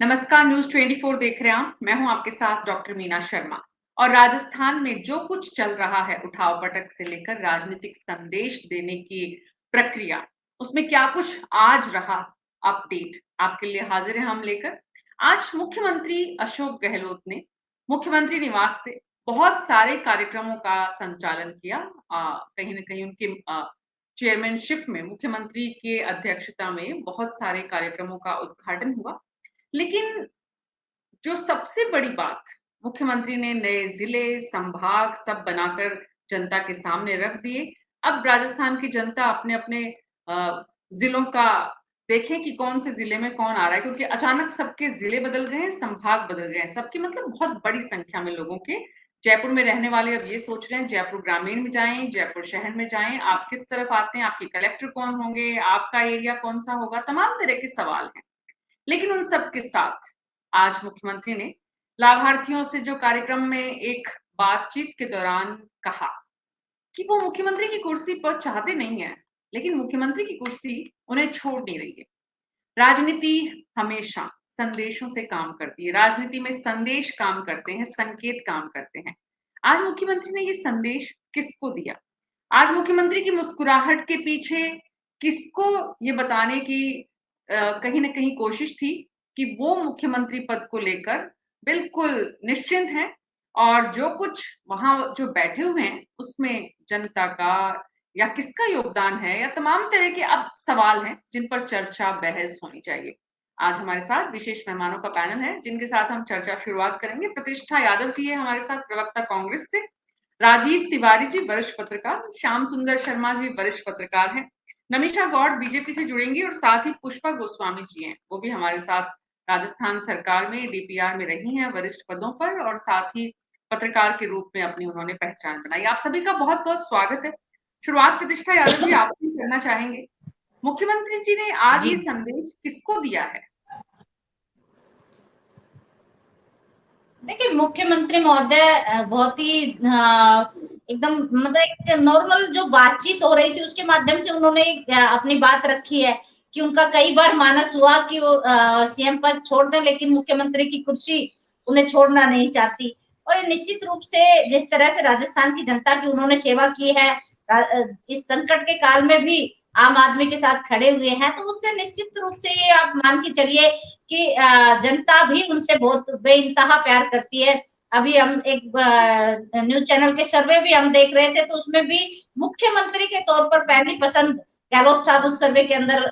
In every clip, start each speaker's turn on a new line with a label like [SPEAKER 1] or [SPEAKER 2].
[SPEAKER 1] नमस्कार, न्यूज़ 24 देख रहे हैं आप। मैं हूं आपके साथ डॉक्टर मीना शर्मा। और राजस्थान में जो कुछ चल रहा है, उठाव-पटक से लेकर राजनीतिक संदेश देने की प्रक्रिया, उसमें क्या कुछ आज रहा अपडेट आपके लिए हाजिर है हम लेकर। आज मुख्यमंत्री अशोक गहलोत ने मुख्यमंत्री निवास से बहुत सारे कार्यक्रमों का संचालन किया। कहीं न कहीं उनके चेयरमैनशिप में मुख्यमंत्री के अध्यक्षता में बहुत सारे कार्यक्रमों का उद्घाटन हुआ। लेकिन जो सबसे बड़ी बात, मुख्यमंत्री ने नए जिले, संभाग सब बनाकर जनता के सामने रख दिए। अब राजस्थान की जनता अपने-अपने जिलों का देखें कि कौन से जिले में कौन आ रहा है, क्योंकि अचानक सबके जिले बदल गए हैं, संभाग बदल गए हैं। सबके मतलब बहुत बड़ी संख्या में लोगों के जयपुर में रहने वाले अब ये सोच रहे हैं जयपुर ग्रामीण में जाएँ, जयपुर शहर में जाएँ, आप किस तरफ आते हैं, आपके कलेक्टर कौन होंगे, आपका एरिया कौन-सा होगा, तमाम तरह के सवाल हैं। लेकिन उन सब के साथ आज मुख्यमंत्री ने लाभार्थियों से जो कार्यक्रम में एक बातचीत के दौरान कहा कि वो मुख्यमंत्री की कुर्सी पर चाहते नहीं है, लेकिन मुख्यमंत्री की कुर्सी उन्हें छोड़ नहीं रही है। राजनीति हमेशा संदेशों से काम करती है। राजनीति में संदेश काम करते हैं, संकेत काम करते हैं। आज मुख्यमंत्री ने ये संदेश किसको दिया? आज मुख्यमंत्री की मुस्कुराहट के पीछे किसको ये बताने की कहीं न कहीं कोशिश थी कि वो मुख्यमंत्री पद को लेकर बिल्कुल निश्चिंत हैं और जो कुछ वहाँ जो बैठे हुए हैं, उसमें जनता का या किसका योगदान है या तमाम तरह के अब सवाल हैं, जिन पर चर्चा, बहस होनी चाहिए। आज हमारे साथ विशेष मेहमानों का पैनल है, जिनके साथ हम चर्चा शुरुआत करेंगे। प्रतिष्ठा यादव जी है हमारे साथ, प्रवक्ता कांग्रेस से। राजीव तिवारी जी वरिष्ठ पत्रकार, श्याम सुंदर शर्मा जी वरिष्ठ पत्रकार हैं। नमिषा गौड़ बीजेपी से जुड़ेंगी और साथ ही पुष्पा गोस्वामी जी हैं, वो भी हमारे साथ राजस्थान सरकार में डीपीआर में रही हैं वरिष्ठ पदों पर और साथ ही पत्रकार के रूप में अपनी उन्होंने पहचान बनाई। आप सभी का बहुत-बहुत स्वागत है। शुरुआत प्रतिष्ठा यादव जी आपसे ही करना चाहेंगे। मुख्यमंत्री जी ने आज
[SPEAKER 2] जी
[SPEAKER 1] ये संदेश किसको दिया है?
[SPEAKER 2] देखिए, मुख्यमंत्री महोदय बहुत ही एकदम मतलब एक नॉर्मल जो बातचीत हो रही थी उसके माध्यम से उन्होंने अपनी बात रखी है कि उनका कई बार मानस हुआ कि वो सीएम पद छोड़ दें, लेकिन मुख्यमंत्री की कुर्सी उन्हें छोड़ना नहीं चाहती। और ये निश्चित रूप से जिस तरह से राजस्थान की जनता की उन्होंने सेवा की है, इस संकट के काल में भी आम आदमी के साथ खड़े हुए हैं, तो उससे निश्चित रूप से ये आप मान के चलिए कि जनता भी उनसे बहुत बेइंतहा प्यार करती है। अभी हम एक न्यूज़ चैनल के सर्वे भी हम देख रहे थे, तो उसमें भी मुख्यमंत्री के तौर पर पहली पसंद गहलोत साहब उस सर्वे के अंदर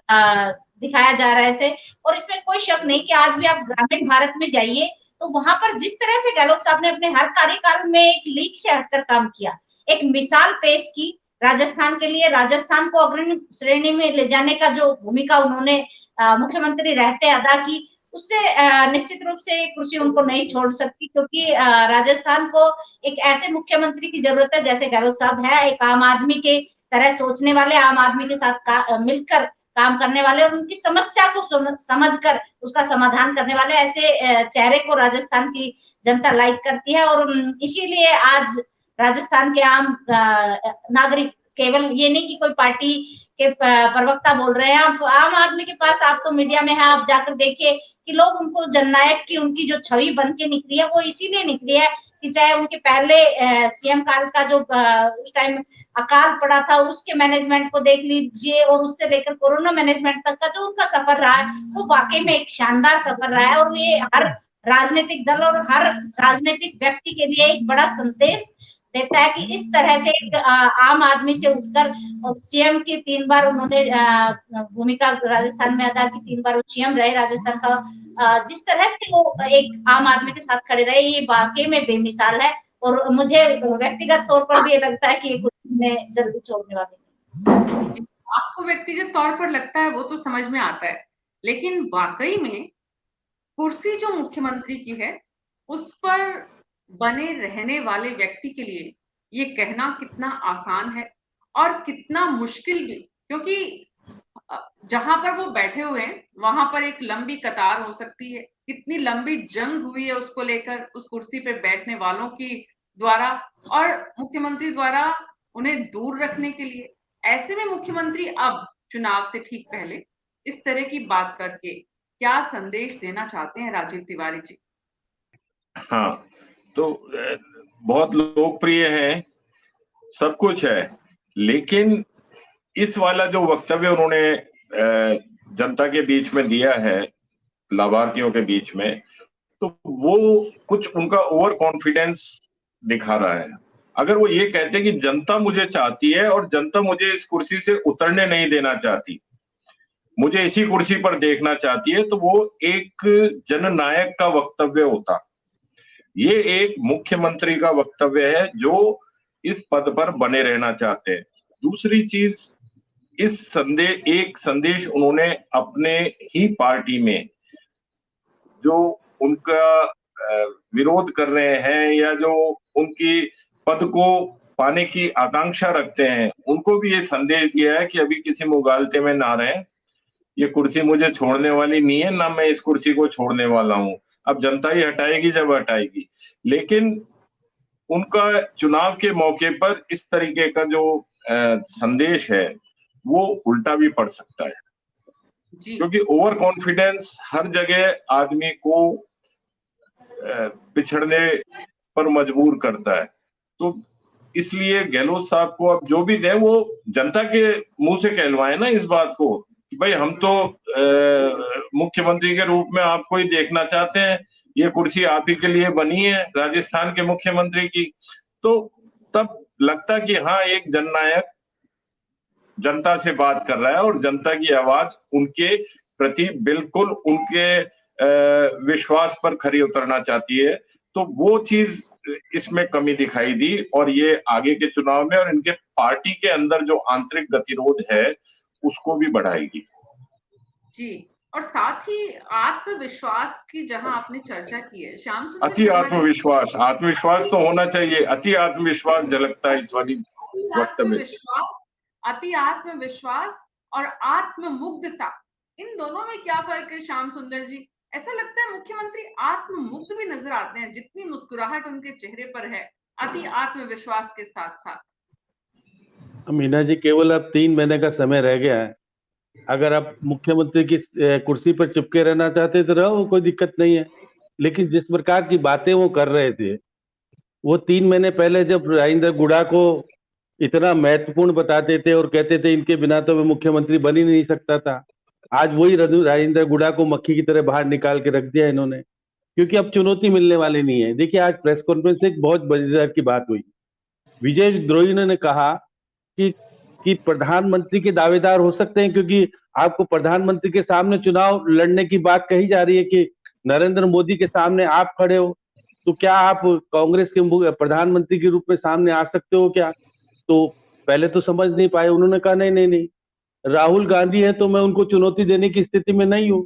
[SPEAKER 2] दिखाया जा रहे थे। और इसमें कोई शक नहीं कि आज भी आप ग्रामीण भारत में जाइए, तो वहां पर जिस तरह से गहलोत साहब ने अपने हर कार्यकाल में एक लीक से हटकर काम किया, एक मिसाल पेश की राजस्थान के लिए, राजस्थान को अग्रणी श्रेणी में ले जाने का जो भूमिका उन्होंने मुख्यमंत्री रहते अदा की, उससे निश्चित रूप से कुर्सी उनको नहीं छोड़ सकती, क्योंकि राजस्थान को एक ऐसे मुख्यमंत्री की जरूरत है जैसे गहलोत साहब है, एक आम आदमी के तरह सोचने वाले, आम आदमी के साथ मिलकर काम करने वाले और उनकी समस्या को समझकर उसका समाधान करने वाले ऐसे चेहरे को राजस्थान की जनता लाइक करती है। और इसीलिए आज राजस्थान के आम नागरिक, केवल ये नहीं कि कोई पार्टी के प्रवक्ता बोल रहे हैं, आप आम आदमी के पास, आप तो मीडिया में है, आप जाकर देखिए कि लोग उनको जननायक की उनकी जो छवि बन के निकली है वो इसीलिए निकली है कि चाहे उनके पहले सीएम काल का जो उस टाइम अकाल पड़ा था उसके मैनेजमेंट को देख लीजिए और उससे लेकर कोरोना मैनेजमेंट तक का जो उनका सफर रहा है वो वाकई में एक शानदार सफर रहा है। और ये हर राजनीतिक दल और हर राजनीतिक व्यक्ति के लिए एक बड़ा संदेश देता है कि इस तरह से एक आम आदमी से उठकर सीएम की 3 बार उन्होंने भूमिका राजस्थान में अदा की, 3 बार वो सीएम रहे राजस्थान का, जिस तरह से वो एक आम आदमी के साथ खड़े रहे, ये वाकई में बेमिसाल है। और मुझे व्यक्तिगत तौर पर भी ये लगता है कि ये कुर्सी जल्दी छोड़ने वाले नहीं।
[SPEAKER 1] आपको व्यक्तिगत तौर पर लगता है वो तो समझ में आता है, लेकिन वाकई में कुर्सी जो मुख्यमंत्री की है, उस पर बने रहने वाले व्यक्ति के लिए ये कहना कितना आसान है और कितना मुश्किल भी, क्योंकि जहां पर वो बैठे हुए हैं, वहां पर एक लंबी कतार हो सकती है। कितनी लंबी जंग हुई है उसको लेकर, उस कुर्सी पे बैठने वालों की द्वारा और मुख्यमंत्री द्वारा उन्हें दूर रखने के लिए। ऐसे में मुख्यमंत्री अब चुनाव से ठीक पहले इस तरह की बात करके क्या संदेश देना चाहते हैं राजीव तिवारी जी?
[SPEAKER 3] हाँ, तो बहुत लोकप्रिय है, सब कुछ है, लेकिन इस वाला जो वक्तव्य उन्होंने जनता के बीच में दिया है, लाभार्थियों के बीच में, तो वो कुछ उनका ओवर कॉन्फिडेंस दिखा रहा है। अगर वो ये कहते कि जनता मुझे चाहती है और जनता मुझे इस कुर्सी से उतरने नहीं देना चाहती, मुझे इसी कुर्सी पर देखना चाहती है, तो वो एक जननायक का वक्तव्य होता। ये एक मुख्यमंत्री का वक्तव्य है जो इस पद पर बने रहना चाहते हैं। दूसरी चीज, एक संदेश उन्होंने अपने ही पार्टी में जो उनका विरोध कर रहे हैं या जो उनकी पद को पाने की आकांक्षा रखते हैं, उनको भी ये संदेश दिया है कि अभी किसी मुगालते में ना रहें, ये कुर्सी मुझे छोड़ने वाली नहीं है, ना मैं इस कुर्सी को छोड़ने वाला हूं। अब जनता ही हटाएगी जब हटाएगी, लेकिन उनका चुनाव के मौके पर इस तरीके का जो संदेश है वो उल्टा भी पड़ सकता है
[SPEAKER 1] जी।
[SPEAKER 3] क्योंकि ओवर कॉन्फिडेंस हर जगह आदमी को पिछड़ने पर मजबूर करता है। तो इसलिए गहलोत साहब को अब जो भी दे वो जनता के मुंह से कहलवाए ना इस बात को कि भाई हम तो मुख्यमंत्री के रूप में आपको ही देखना चाहते हैं, ये कुर्सी आप ही के लिए बनी है राजस्थान के मुख्यमंत्री की। तो तब लगता कि हाँ, एक जननायक जनता से बात कर रहा है और जनता की आवाज उनके प्रति बिल्कुल उनके विश्वास पर खरी उतरना चाहती है। तो वो चीज इसमें कमी दिखाई दी और ये आगे के चुनाव में और इनके पार्टी के अंदर जो आंतरिक गतिरोध है उसको भी बढ़ाएगी।
[SPEAKER 1] जी, और साथ ही आत्मविश्वास की जहां आपने चर्चा की है, श्याम सुंदर
[SPEAKER 3] अति
[SPEAKER 1] शर्मा
[SPEAKER 3] आत्मविश्वास, आत्मविश्वास तो होना चाहिए। अति आत्मविश्वास झलकता है इस वाली वक्तव्य से।
[SPEAKER 1] अति आत्मविश्वास और आत्ममुग्धता, इन दोनों में क्या फर्क है श्याम सुंदर जी? ऐसा लगता है मुख्यमंत्री आत्ममुग्ध भी नजर आते हैं, जितनी मुस्कुराहट उनके चेहरे पर है, अति आत्मविश्वास के साथ साथ।
[SPEAKER 4] मीना जी, केवल अब 3 महीने का समय रह गया है। अगर आप मुख्यमंत्री की कुर्सी पर चिपके रहना चाहते तो रहो, कोई दिक्कत नहीं है, लेकिन जिस प्रकार की बातें वो कर रहे थे, वो 3 महीने पहले जब राजेंद्र गुड़ा को इतना महत्वपूर्ण बताते थे और कहते थे इनके बिना तो मैं मुख्यमंत्री बन ही नहीं सकता था, आज वही राजेंद्र गुड़ा को मक्खी की तरह बाहर निकाल के रख दिया इन्होंने, क्योंकि अब चुनौती मिलने वाली नहीं है। देखिए, आज प्रेस कॉन्फ्रेंस से एक बहुत मजेदार की बात हुई। विजय द्रोही ने कहा कि प्रधानमंत्री के दावेदार हो सकते हैं, क्योंकि आपको प्रधानमंत्री के सामने चुनाव लड़ने की बात कही जा रही है कि नरेंद्र मोदी के सामने आप खड़े हो, तो क्या आप कांग्रेस के प्रधानमंत्री के रूप में सामने आ सकते हो क्या? तो पहले तो समझ नहीं पाए, उन्होंने कहा नहीं नहीं नहीं, राहुल गांधी है तो मैं उनको चुनौती देने की स्थिति में नहीं हूं।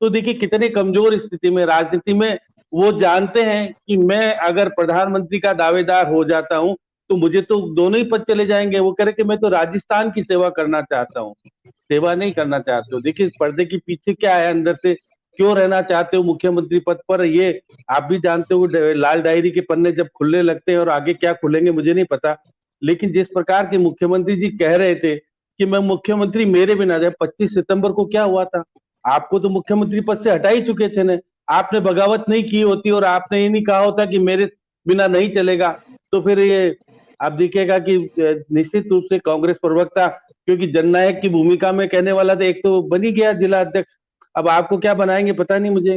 [SPEAKER 4] तो देखिए कितने कमजोर स्थिति में राजनीति में वो जानते हैं कि मैं अगर प्रधानमंत्री का दावेदार हो जाता हूं तो मुझे तो दोनों ही पद चले जाएंगे। वो कह रहे कि मैं तो राजस्थान की सेवा करना चाहता हूँ, सेवा नहीं करना चाहते हो। देखिए पर्दे के पीछे क्या है, अंदर से क्यों रहना चाहते हो मुख्यमंत्री पद पर, ये आप भी जानते हो। लाल डायरी के पन्ने जब खुलने लगते हैं और आगे क्या खुलेंगे मुझे नहीं पता, लेकिन जिस प्रकार के मुख्यमंत्री जी कह रहे थे कि मैं मुख्यमंत्री मेरे बिना जाए, 25 सितंबर को क्या हुआ था, आपको तो मुख्यमंत्री पद से हटा ही चुके थे ना, आपने बगावत नहीं की होती और आपने ये नहीं कहा होता कि मेरे बिना नहीं चलेगा, तो फिर ये आप देखिएगा कि निश्चित रूप से कांग्रेस प्रवक्ता, क्योंकि जननायक की भूमिका में कहने वाला था, एक तो बनी गया जिला अध्यक्ष, अब आपको क्या बनाएंगे पता नहीं मुझे।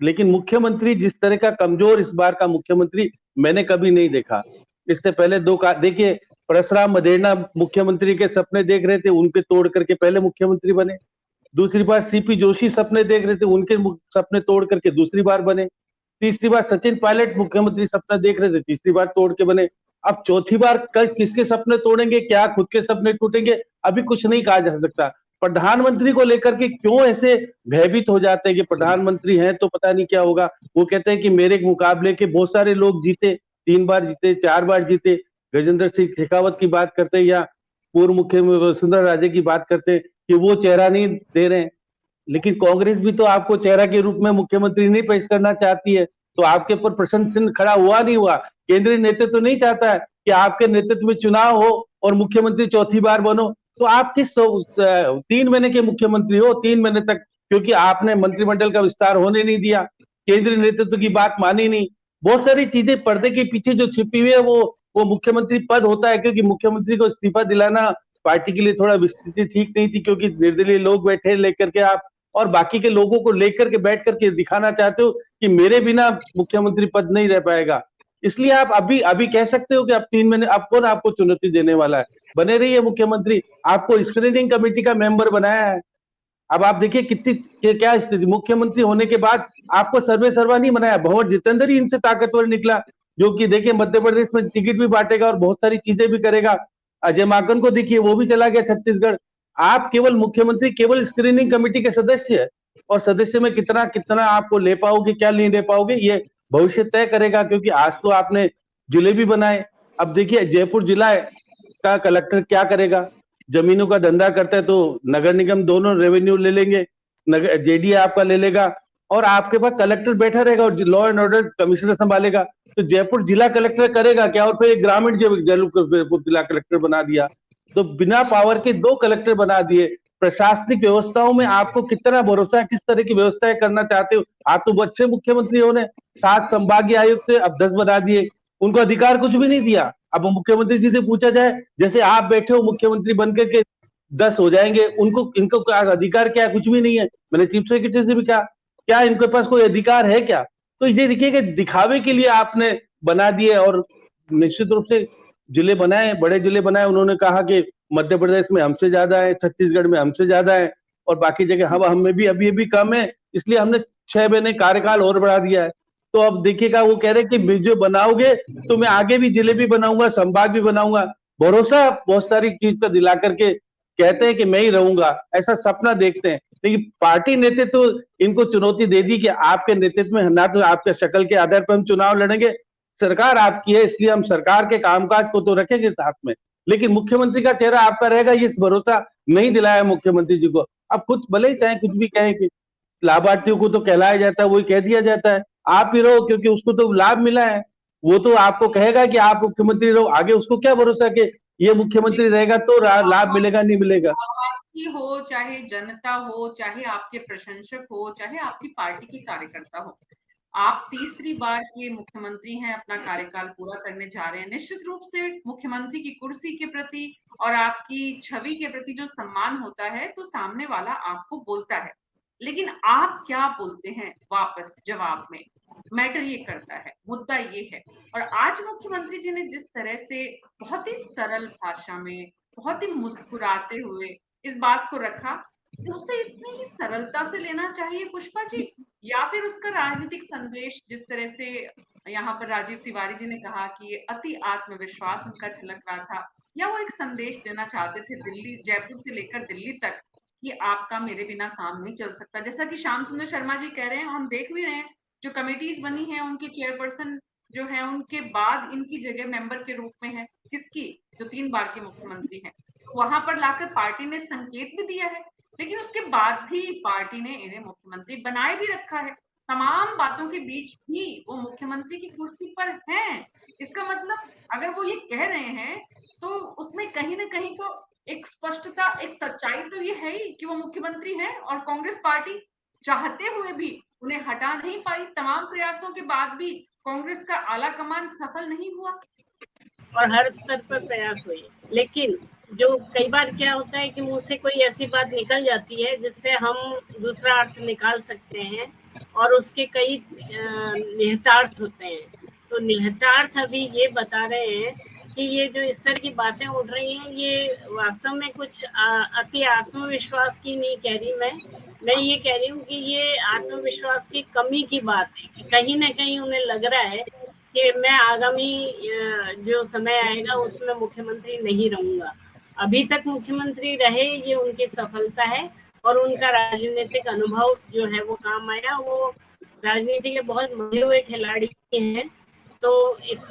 [SPEAKER 4] लेकिन मुख्यमंत्री जिस तरह का कमजोर इस बार का मुख्यमंत्री मैंने कभी नहीं देखा। इससे पहले देखिए परशुराम मदेरणा मुख्यमंत्री के सपने देख रहे थे, उनके तोड़ करके पहले मुख्यमंत्री बने। दूसरी बार सीपी जोशी सपने देख रहे थे, उनके सपने तोड़ करके दूसरी बार बने। तीसरी बार सचिन पायलट मुख्यमंत्री सपना देख रहे थे, तीसरी बार तोड़ के बने। अब चौथी बार कल किसके सपने तोड़ेंगे, क्या खुद के सपने टूटेंगे, अभी कुछ नहीं कहा जा सकता। प्रधानमंत्री को लेकर के क्यों ऐसे भयभीत हो जाते हैं कि प्रधानमंत्री हैं तो पता नहीं क्या होगा। वो कहते हैं कि मेरे मुकाबले के बहुत सारे लोग जीते, 3 बार जीते, 4 बार जीते। गजेंद्र सिंह शेखावत की बात करते हैं या पूर्व मुख्यमंत्री वसुंधरा राजे की बात करते हैं कि वो चेहरा नहीं दे रहे हैं, लेकिन कांग्रेस भी तो आपको चेहरा के रूप में मुख्यमंत्री नहीं पेश करना चाहती है, तो आपके ऊपर प्रश्न चिन्ह खड़ा हुआ नहीं हुआ। केंद्रीय नेतृत्व तो नहीं चाहता है कि आपके नेतृत्व में चुनाव हो और मुख्यमंत्री चौथी बार बनो, तो आप किस 3 महीने के मुख्यमंत्री हो, 3 महीने तक क्योंकि आपने मंत्रिमंडल का विस्तार होने नहीं दिया, केंद्रीय नेतृत्व की बात मानी नहीं। बहुत सारी चीजें पर्दे के पीछे जो छिपी हुई है वो मुख्यमंत्री पद होता है, क्योंकि मुख्यमंत्री को इस्तीफा दिलाना पार्टी के लिए थोड़ा स्थिति ठीक नहीं थी, क्योंकि निर्दलीय लोग बैठे लेकर के आप और बाकी के लोगों को लेकर के बैठ करके दिखाना चाहते हो कि मेरे बिना मुख्यमंत्री पद नहीं रह पाएगा। इसलिए आप अभी अभी कह सकते हो कि अब 3 महीने अब कौन आपको चुनौती देने वाला है, बने रहिए मुख्यमंत्री। आपको स्क्रीनिंग कमेटी का मेंबर बनाया है। अब आप देखिए कितनी क्या स्थिति, मुख्यमंत्री होने के बाद आपको सर्वे सर्वा नहीं बनाया, भंवर जितेंद्र ही इनसे ताकतवर निकला, जो कि देखिए मध्य प्रदेश में टिकट भी बांटेगा और बहुत सारी चीजें भी करेगा। अजय माकन को देखिए, वो भी चला गया छत्तीसगढ़। आप केवल मुख्यमंत्री केवल स्क्रीनिंग कमेटी के सदस्य है, और सदस्य में कितना कितना आपको ले पाओगे, क्या नहीं ले पाओगे, ये भविष्य तय करेगा। क्योंकि आज तो आपने जिले भी बनाए, अब देखिए जयपुर जिला का कलेक्टर क्या करेगा, जमीनों का धंधा करता है तो नगर निगम दोनों रेवेन्यू ले लेंगे, जेडीए आपका ले लेगा, और आपके पास कलेक्टर बैठा रहेगा और लॉ एंड ऑर्डर कमिश्नर संभालेगा। तो जयपुर जिला कलेक्टर करेगा क्या, और फिर एक ग्रामीण जिला कलेक्टर बना दिया। तो बिना पावर के 2 कलेक्टर बना दिए। प्रशासनिक व्यवस्थाओं में आपको कितना भरोसा है, किस तरह की व्यवस्थाएं करना चाहते हो। आप तो अच्छे मुख्यमंत्री होने 7 संभागीय आयुक्त थे, अब 10 बना दिए, उनको अधिकार कुछ भी नहीं दिया। अब मुख्यमंत्री जी से पूछा जाए, जैसे आप बैठे हो मुख्यमंत्री बनकर के 10 हो जाएंगे, उनको इनको अधिकार क्या है, कुछ भी नहीं है। मैंने चीफ सेक्रेटरी से भी कहा, क्या इनके पास कोई अधिकार है क्या। तो ये देखिए कि दिखावे के लिए आपने बना दिए, और निश्चित रूप से जिले बनाए, बड़े जिले बनाए। उन्होंने कहा कि मध्य प्रदेश में हमसे ज्यादा है, छत्तीसगढ़ में हमसे ज्यादा है, और बाकी जगह हम में भी अभी अभी कम है, इसलिए हमने 6 महीने कार्यकाल और बढ़ा दिया है। तो अब देखिएगा, वो कह रहे हैं कि जो बनाओगे तो मैं आगे भी जिले भी बनाऊंगा, संभाग भी बनाऊंगा। भरोसा बहुत सारी चीज का दिला करके कहते हैं कि मैं ही रहूंगा, ऐसा सपना देखते हैं। लेकिन पार्टी नेतृत्व तो इनको चुनौती दे दी कि आपके नेतृत्व में ना तो आपके शक्ल के आधार पर हम चुनाव लड़ेंगे, सरकार आपकी है इसलिए हम सरकार के कामकाज को तो रखेंगे साथ में, लेकिन मुख्यमंत्री का चेहरा आपका रहेगा, ये भरोसा नहीं दिलाया मुख्यमंत्री जी को। अब खुद भले ही चाहे कुछ भी कहें कि लाभार्थियों को तो कहलाया जाता है, वही कह दिया जाता है, आप ही रहो, क्योंकि उसको तो लाभ मिला है। वो तो आपको कहेगा कि आप मुख्यमंत्री रहो, आगे उसको क्या भरोसा कि ये मुख्यमंत्री रहेगा तो लाभ मिलेगा नहीं मिलेगा।
[SPEAKER 1] लाभार्थी हो, चाहे जनता हो, चाहे आपके प्रशंसक हो, चाहे आपकी पार्टी के कार्यकर्ता हो, आप तीसरी बार के मुख्यमंत्री हैं, अपना कार्यकाल पूरा करने जा रहे हैं। निश्चित रूप से मुख्यमंत्री की कुर्सी के प्रति और आपकी छवि के प्रति जो सम्मान होता है, तो सामने वाला आपको बोलता है, लेकिन आप क्या बोलते हैं वापस जवाब में, मैटर ये करता है, मुद्दा ये है। और आज मुख्यमंत्री जी ने जिस तरह से बहुत ही सरल भाषा में, बहुत ही मुस्कुराते हुए इस बात को रखा, कि उसे इतनी ही सरलता से लेना चाहिए पुष्पा जी, या फिर उसका राजनीतिक संदेश जिस तरह से यहाँ पर राजीव तिवारी जी ने कहा कि अति आत्मविश्वास उनका झलक रहा था, या वो एक संदेश देना चाहते थे दिल्ली, जयपुर से लेकर दिल्ली तक, कि आपका मेरे बिना काम नहीं चल सकता। जैसा कि श्याम सुंदर शर्मा जी कह रहे हैं, हम देख भी रहे हैं, जो कमिटीज बनी है उनकी चेयरपर्सन जो है, उनके बाद इनकी जगह मेंबर के रूप में है किसकी, जो 3 बार के मुख्यमंत्री हैं, वहां पर लाकर पार्टी ने संकेत भी दिया है, लेकिन उसके बाद भी पार्टी ने इन्हें मुख्यमंत्री बनाए भी रखा है। तमाम बातों के बीच भी वो मुख्यमंत्री की कुर्सी पर हैं। इसका मतलब अगर वो ये कह रहे हैं, तो उसमें कहीं ना कहीं तो एक स्पष्टता, एक सच्चाई तो ये है ही कि वो मुख्यमंत्री हैं, और कांग्रेस पार्टी चाहते हुए भी उन्हें हटा नहीं पाई। तमाम प्रयासों के बाद भी कांग्रेस का आला कमान सफल नहीं हुआ,
[SPEAKER 5] और हर स्तर पर प्रयास हुए, लेकिन जो कई बार क्या होता है कि मुंह से कोई ऐसी बात निकल जाती है जिससे हम दूसरा अर्थ निकाल सकते हैं, और उसके कई निहितार्थ होते हैं। तो निहितार्थ अभी ये बता रहे हैं कि ये जो इस तरह की बातें उठ रही हैं, ये वास्तव में कुछ अति आत्मविश्वास की नहीं कह रही मैं ये कह रही हूँ कि ये आत्मविश्वास की कमी की बात है, कि कहीं ना कहीं उन्हें लग रहा है कि मैं आगामी जो समय आएगा उसमें मुख्यमंत्री नहीं रहूंगा। अभी तक मुख्यमंत्री रहे, ये उनकी सफलता है, और उनका राजनीतिक अनुभव जो है वो काम आया। वो राजनीति के बहुत मजे हुए खिलाड़ी हैं, तो इस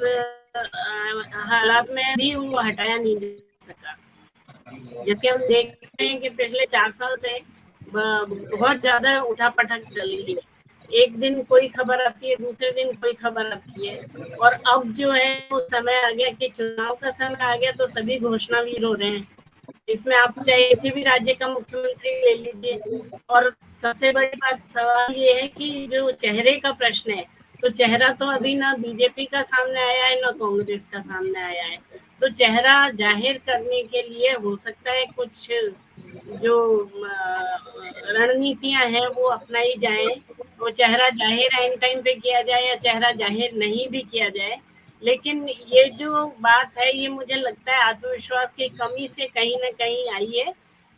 [SPEAKER 5] हालात में भी उनको हटाया नहीं जा सका। जबकि हम देखते हैं कि पिछले 4 साल से बहुत ज्यादा उठापटक चल रही है, एक दिन कोई खबर आती है, दूसरे दिन कोई खबर आती है, और अब जो है वो समय आ गया कि चुनाव का समय आ गया, तो सभी घोषणावीर हो रहे हैं इसमें आप चाहे किसी भी राज्य का मुख्यमंत्री ले लीजिए। और सबसे बड़ी बात सवाल ये है कि जो चेहरे का प्रश्न है, तो चेहरा तो अभी ना बीजेपी का सामने आया है ना कांग्रेस का सामने आया है। तो चेहरा जाहिर करने के लिए हो सकता है कुछ जो रणनीतियां हैं वो अपनाई जाए, वो चेहरा जाहिर एंड टाइम पे किया जाए या चेहरा जाहिर नहीं भी किया जाए। लेकिन ये जो बात है ये मुझे लगता है आत्मविश्वास की कमी से कहीं ना कहीं आई है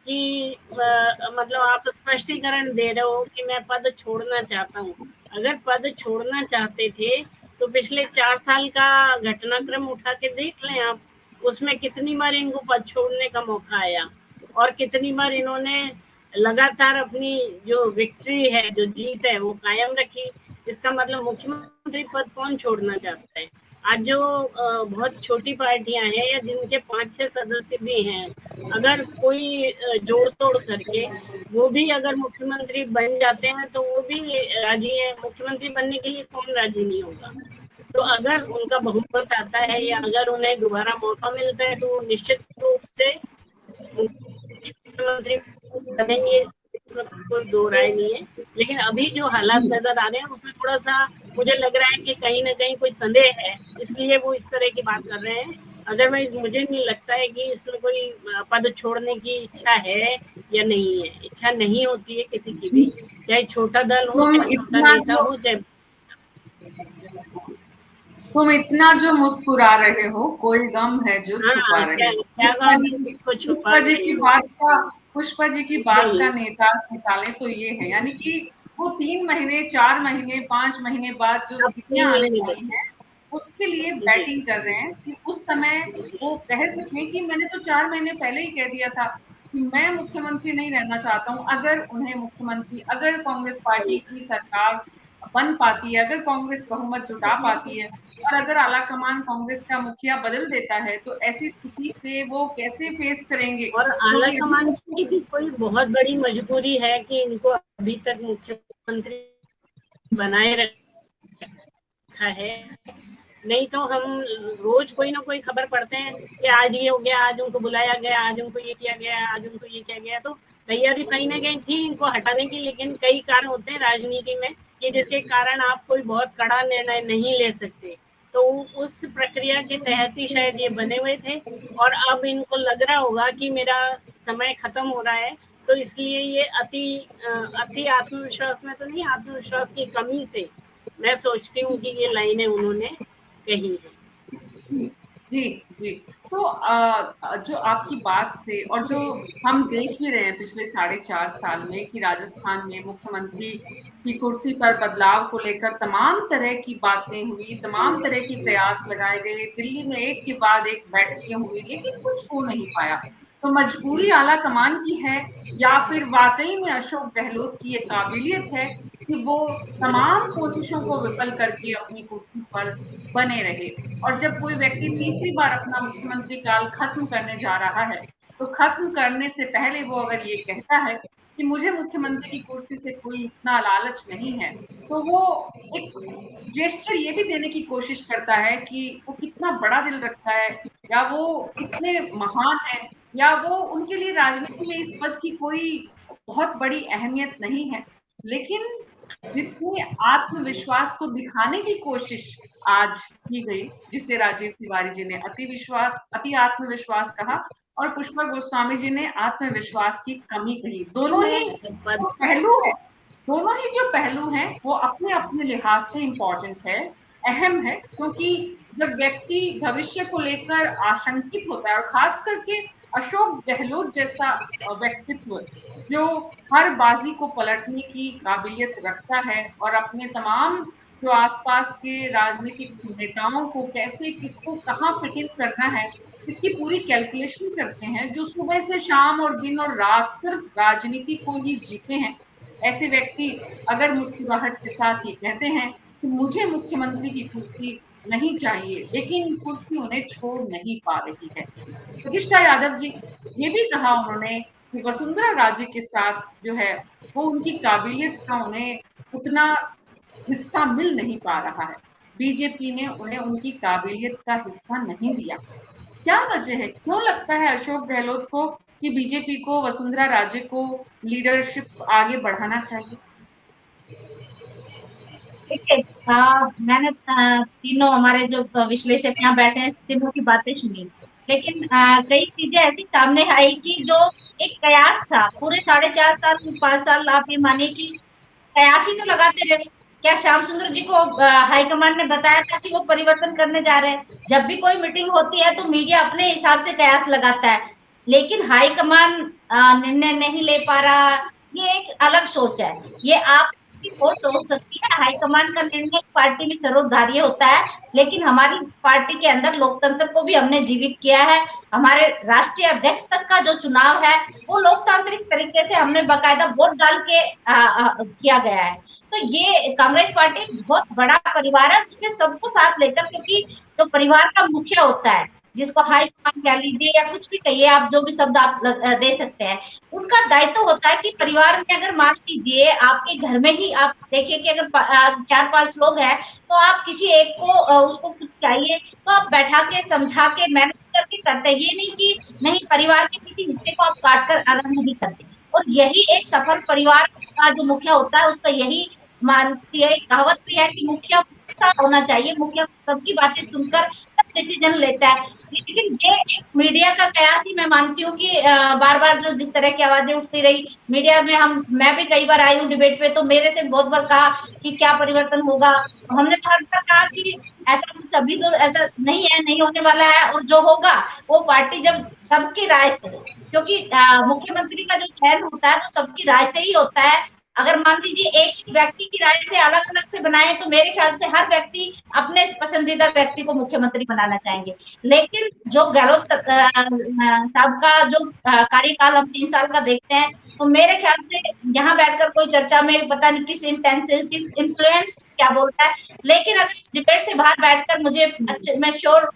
[SPEAKER 5] कि मतलब आप स्पष्टीकरण दे रहे हो कि मैं पद छोड़ना चाहता हूँ। अगर पद छोड़ना चाहते थे तो पिछले 4 साल का घटनाक्रम उठा के देख लें आप, उसमें कितनी बार इनको पद छोड़ने का मौका आया और कितनी बार इन्होंने लगातार अपनी जो विक्ट्री है, जो जीत है वो कायम रखी। इसका मतलब मुख्यमंत्री पद कौन छोड़ना चाहता है? आज जो बहुत छोटी पार्टियां हैं या जिनके 5-6 सदस्य भी हैं, अगर कोई जोड़ तोड़ करके वो भी अगर मुख्यमंत्री बन जाते हैं तो वो भी राजी है। मुख्यमंत्री बनने के लिए कौन राजी नहीं होगा? तो अगर उनका बहुमत आता है या अगर उन्हें दोबारा मौका मिलता है तो निश्चित रूप से मुख्यमंत्री बनेंगे, इसमें कोई दो राय नहीं है। लेकिन अभी जो हालात नजर आ रहे हैं उसमें थोड़ा सा मुझे लग रहा है कि कहीं ना कहीं कोई संदेह है, इसलिए वो इस तरह की बात कर रहे हैं। अदरवाइज मुझे नहीं लगता है कि इसमें कोई पद छोड़ने की इच्छा है या नहीं है। इच्छा नहीं होती है किसी की भी, चाहे छोटा दल हो, चाहे छोटा नेता हो, चाहे
[SPEAKER 1] तुम इतना जो मुस्कुरा रहे हो, कोई गम है जो छुपा रहे हो। पुष्पा जी की बात का नेता निकाले तो ये है, यानी कि वो 3 महीने, 4 महीने, 5 महीने बाद जो स्थितियां आने वाली हैं उसके लिए बैटिंग कर रहे हैं कि उस समय वो कह सकें कि मैंने तो 4 महीने पहले ही कह दिया था कि मैं मुख्यमंत्री नहीं रहना चाहता हूँ। अगर उन्हें मुख्यमंत्री, अगर कांग्रेस पार्टी की सरकार बन पाती है, अगर कांग्रेस बहुमत जुटा पाती है और अगर आलाकमान कांग्रेस का मुखिया बदल देता है तो ऐसी स्थिति से वो कैसे फेस करेंगे?
[SPEAKER 5] और आलाकमान की भी कोई बहुत बड़ी मजबूरी है कि इनको अभी तक मुख्यमंत्री बनाए रखा है। नहीं तो हम रोज कोई ना कोई खबर पढ़ते हैं कि आज ये हो गया, आज उनको बुलाया गया, आज उनको ये किया गया, आज उनको ये किया गया। तो तैयारी कहीं ना कहीं थी इनको हटाने की, लेकिन कई कारण होते हैं राजनीति में कि जिसके कारण आप कोई बहुत कड़ा निर्णय नहीं ले सकते। तो उस प्रक्रिया के तहत ही शायद ये बने हुए थे और अब इनको लग रहा होगा कि मेरा समय खत्म हो रहा है, तो इसलिए ये अति आत्मविश्वास में तो नहीं, आत्मविश्वास की कमी से मैं सोचती हूँ कि ये लाइनें उन्होंने कही है।
[SPEAKER 1] जी जी। तो जो आपकी बात से और जो हम देख भी रहे हैं पिछले 4.5 साल में कि राजस्थान में मुख्यमंत्री की कुर्सी पर बदलाव को लेकर तमाम तरह की बातें हुई, तमाम तरह के प्रयास लगाए गए, दिल्ली में एक के बाद एक बैठकें हुई, लेकिन कुछ हो नहीं पाया। तो मजबूरी आला कमान की है या फिर वाकई में अशोक गहलोत की ये काबिलियत है कि वो तमाम कोशिशों को विफल करके अपनी कुर्सी पर बने रहे? और जब कोई व्यक्ति तीसरी बार अपना मुख्यमंत्री काल खत्म करने जा रहा है तो खत्म करने से पहले वो अगर ये कहता है कि मुझे मुख्यमंत्री की कुर्सी से कोई इतना लालच नहीं है, तो वो एक जेस्चर ये भी देने की कोशिश करता है कि वो कितना बड़ा दिल रखता है या वो कितने महान है या वो उनके लिए राजनीति में इस पद की कोई बहुत बड़ी अहमियत नहीं है। लेकिन जितनी आत्मविश्वास को दिखाने की कोशिश आज की गई, जिसे राजीव तिवारी जी ने अति आत्मविश्वास कहा और पुष्पा गोस्वामी जी ने आत्मविश्वास की कमी कही, दोनों ही पहलू है, दोनों ही जो पहलू हैं वो अपने अपने लिहाज से इम्पोर्टेंट है, अहम है। क्योंकि जब व्यक्ति भविष्य को लेकर आशंकित होता है और खास करके अशोक गहलोत जैसा व्यक्तित्व जो हर बाजी को पलटने की काबिलियत रखता है और अपने तमाम जो आसपास के राजनीतिक नेताओं को कैसे किसको कहाँ फिट इन करना है इसकी पूरी कैलकुलेशन करते हैं, जो सुबह से शाम और दिन और रात सिर्फ राजनीति को ही जीते हैं, ऐसे व्यक्ति अगर मुस्कुराहट के साथ ये कहते हैं कि मुझे मुख्यमंत्री की कुर्सी नहीं चाहिए, लेकिन कुर्सी उन्हें छोड़ नहीं पा रही है। प्रतिष्ठा यादव जी ये भी कहा उन्होंने कि वसुंधरा राजे के साथ जो है वो उनकी काबिलियत का उन्हें उतना हिस्सा मिल नहीं पा रहा है, बीजेपी ने उन्हें उनकी काबिलियत का हिस्सा नहीं दिया। क्या वजह है, क्यों लगता है अशोक गहलोत को कि बीजेपी को, वसुंधरा राजे को लीडरशिप आगे बढ़ाना चाहिए?
[SPEAKER 2] देखिए, मैंने तीनों हमारे जो विश्लेषक यहाँ बैठे हैं तीनों की बातें सुनी, लेकिन कई चीजें ऐसी सामने आई कि जो एक कयास था पूरे 4.5 साल 5 साल, आप ये मानिए कि कयास ही तो लगाते रहे। क्या श्याम सुंदर जी को हाईकमान ने बताया था कि वो परिवर्तन करने जा रहे हैं? जब भी कोई मीटिंग होती है तो मीडिया अपने हिसाब से कयास लगाता है, लेकिन हाईकमान निर्णय नहीं ले पा रहा, ये एक अलग सोच है। ये आप वो सोच सकती है, हाईकमान का निर्णय पार्टी में सर्वधार्य होता है, लेकिन हमारी पार्टी के अंदर लोकतंत्र को भी हमने जीवित किया है। हमारे राष्ट्रीय अध्यक्ष तक का जो चुनाव है वो लोकतांत्रिक तरीके से हमने बाकायदा वोट डाल के किया गया है। तो ये कांग्रेस पार्टी बहुत बड़ा परिवार है, उसमें सबको साथ लेकर, क्योंकि जो परिवार का मुखिया होता है, जिसको हाईकमान कह लीजिए या कुछ भी कहिए आप, जो भी शब्द आप दे सकते हैं, उनका दायित्व होता है कि परिवार में अगर मान लीजिए आपके घर में ही आप देखिए कि अगर 4-5 लोग हैं तो आप किसी एक को उसको कुछ चाहिए तो आप बैठा के समझा के मैनेज करके करते हैं, ये नहीं कि नहीं परिवार के किसी हिस्से को आप काट कर अलग नहीं करते। और यही एक सफल परिवार का जो मुखिया होता है उसका यही मानती है, कहावत भी है कि मुखिया होना चाहिए, मुखिया सबकी बातें सुनकर डिसीजन लेता है। लेकिन ये एक मीडिया का कयास ही मैं मानती हूँ कि बार बार जो जिस तरह की आवाजें उठती रही मीडिया में, मैं भी कई बार आई हूँ डिबेट पे, तो मेरे से बहुत बार कहा कि क्या परिवर्तन होगा, तो हमने तो हर बार कहा कि ऐसा कुछ अभी तो ऐसा नहीं है, नहीं होने वाला है, और जो होगा वो पार्टी जब सबकी राय से, क्योंकि मुख्यमंत्री का जो चयन होता है वो सबकी राय से ही होता है। अगर मान लीजिए एक ही व्यक्ति की राय से अलग अलग से बनाए तो मेरे ख्याल से हर व्यक्ति अपने पसंदीदा व्यक्ति को मुख्यमंत्री बनाना चाहेंगे। लेकिन जो गहलोत साहब का जो कार्यकाल हम 3 साल का देखते हैं, तो मेरे ख्याल से यहाँ बैठकर कोई चर्चा में पता नहीं किस इंटेंसिव किस इन्फ्लुएंस क्या बोलता है, लेकिन अगर इस डिबेट से बाहर बैठकर मुझे मैं श्योर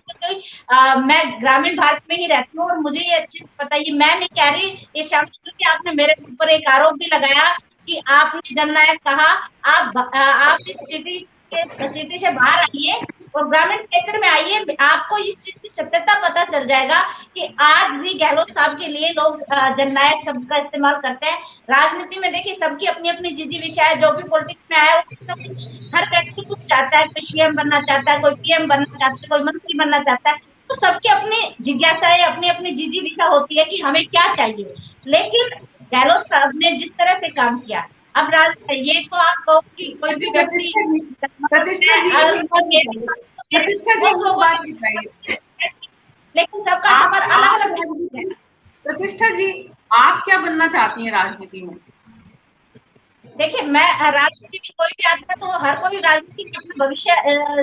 [SPEAKER 2] मैं ग्रामीण भारत में ही रहती हूँ और मुझे ये अच्छे से पता है, मैं नहीं कह रही, ये शाम कि आपने मेरे ऊपर एक आरोप भी लगाया कि आपने जननायक कहा, आप सिटी से बाहर आइए और ग्रामीण क्षेत्र में आइए, आपको इस चीज की सत्यता पता चल जाएगा कि आज भी गहलोत साहब के लिए लोग जननायक शब्द का इस्तेमाल करते हैं। राजनीति में देखिए सबकी अपनी अपनी जिजी विषय है, जो भी पॉलिटिक्स में आया वो कुछ हर व्यक्ति कुछ चाहता है, कोई सीएम बनना चाहता है, कोई पीएम बनना चाहता है, कोई मंत्री बनना चाहता है, तो सबकी अपनी जिज्ञासाएं अपनी अपनी जिजी विषय होती है कि हमें क्या चाहिए। लेकिन गहलोत साहब ने जिस तरह से काम किया, अब ये तो आप कहो कि कोई भी व्यक्ति
[SPEAKER 1] प्रतिष्ठा जी वो बात बताइए,
[SPEAKER 2] लेकिन सबका सफर अलग अलग है।
[SPEAKER 1] प्रतिष्ठा जी आप क्या बनना चाहती हैं राजनीति में?
[SPEAKER 2] देखिए, मैं राजनीति में कोई भी आता है तो हर कोई राजनीति में अपना भविष्य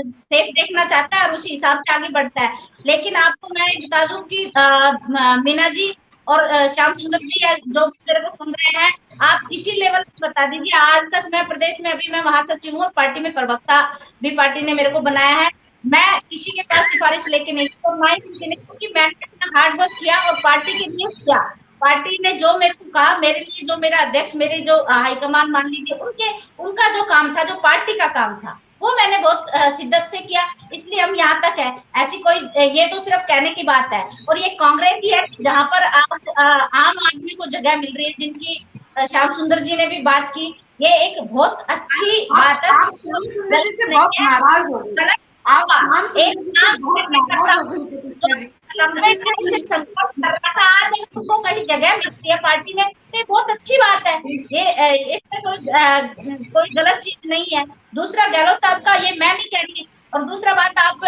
[SPEAKER 2] सेफ देखना चाहता है और उसी हिसाब से आगे बढ़ता है। लेकिन आपको मैं बता दूं कि मीना जी और श्याम सुंदर जी जो मेरे को सुन रहे हैं, आप इसी लेवल पे बता दीजिए, आज तक मैं प्रदेश में अभी मैं महासचिव हूँ, पार्टी में प्रवक्ता भी पार्टी ने मेरे को बनाया है, मैं किसी के पास सिफारिश लेके नहीं, तो क्योंकि मैंने अपना हार्ड वर्क किया और पार्टी के लिए किया। पार्टी ने जो मेरे को कहा, मेरे लिए जो मेरा अध्यक्ष, मेरे जो हाईकमान मान लीजिए, उनका जो काम था, जो पार्टी का काम था, वो मैंने बहुत शिद्दत से किया, इसलिए हम यहाँ तक है। ऐसी कोई ये तो सिर्फ कहने की बात है, और ये कांग्रेस ही है जहाँ पर आम आदमी को जगह मिल रही है, जिनकी श्याम सुंदर जी ने भी बात की, ये एक बहुत अच्छी बात है।
[SPEAKER 1] आप श्याम सुंदर जी से बहुत नाराज हो गए, आप श्याम सुंदर जी से बहुत नाराज हो गए।
[SPEAKER 2] आज उनको कहीं जगह मिलती है पार्टी में, ये बहुत अच्छी बात है, ये इसमें कोई गलत चीज नहीं है। दूसरा, गहलोत साहब का ये मैं नहीं कह रही, और दूसरा बात आप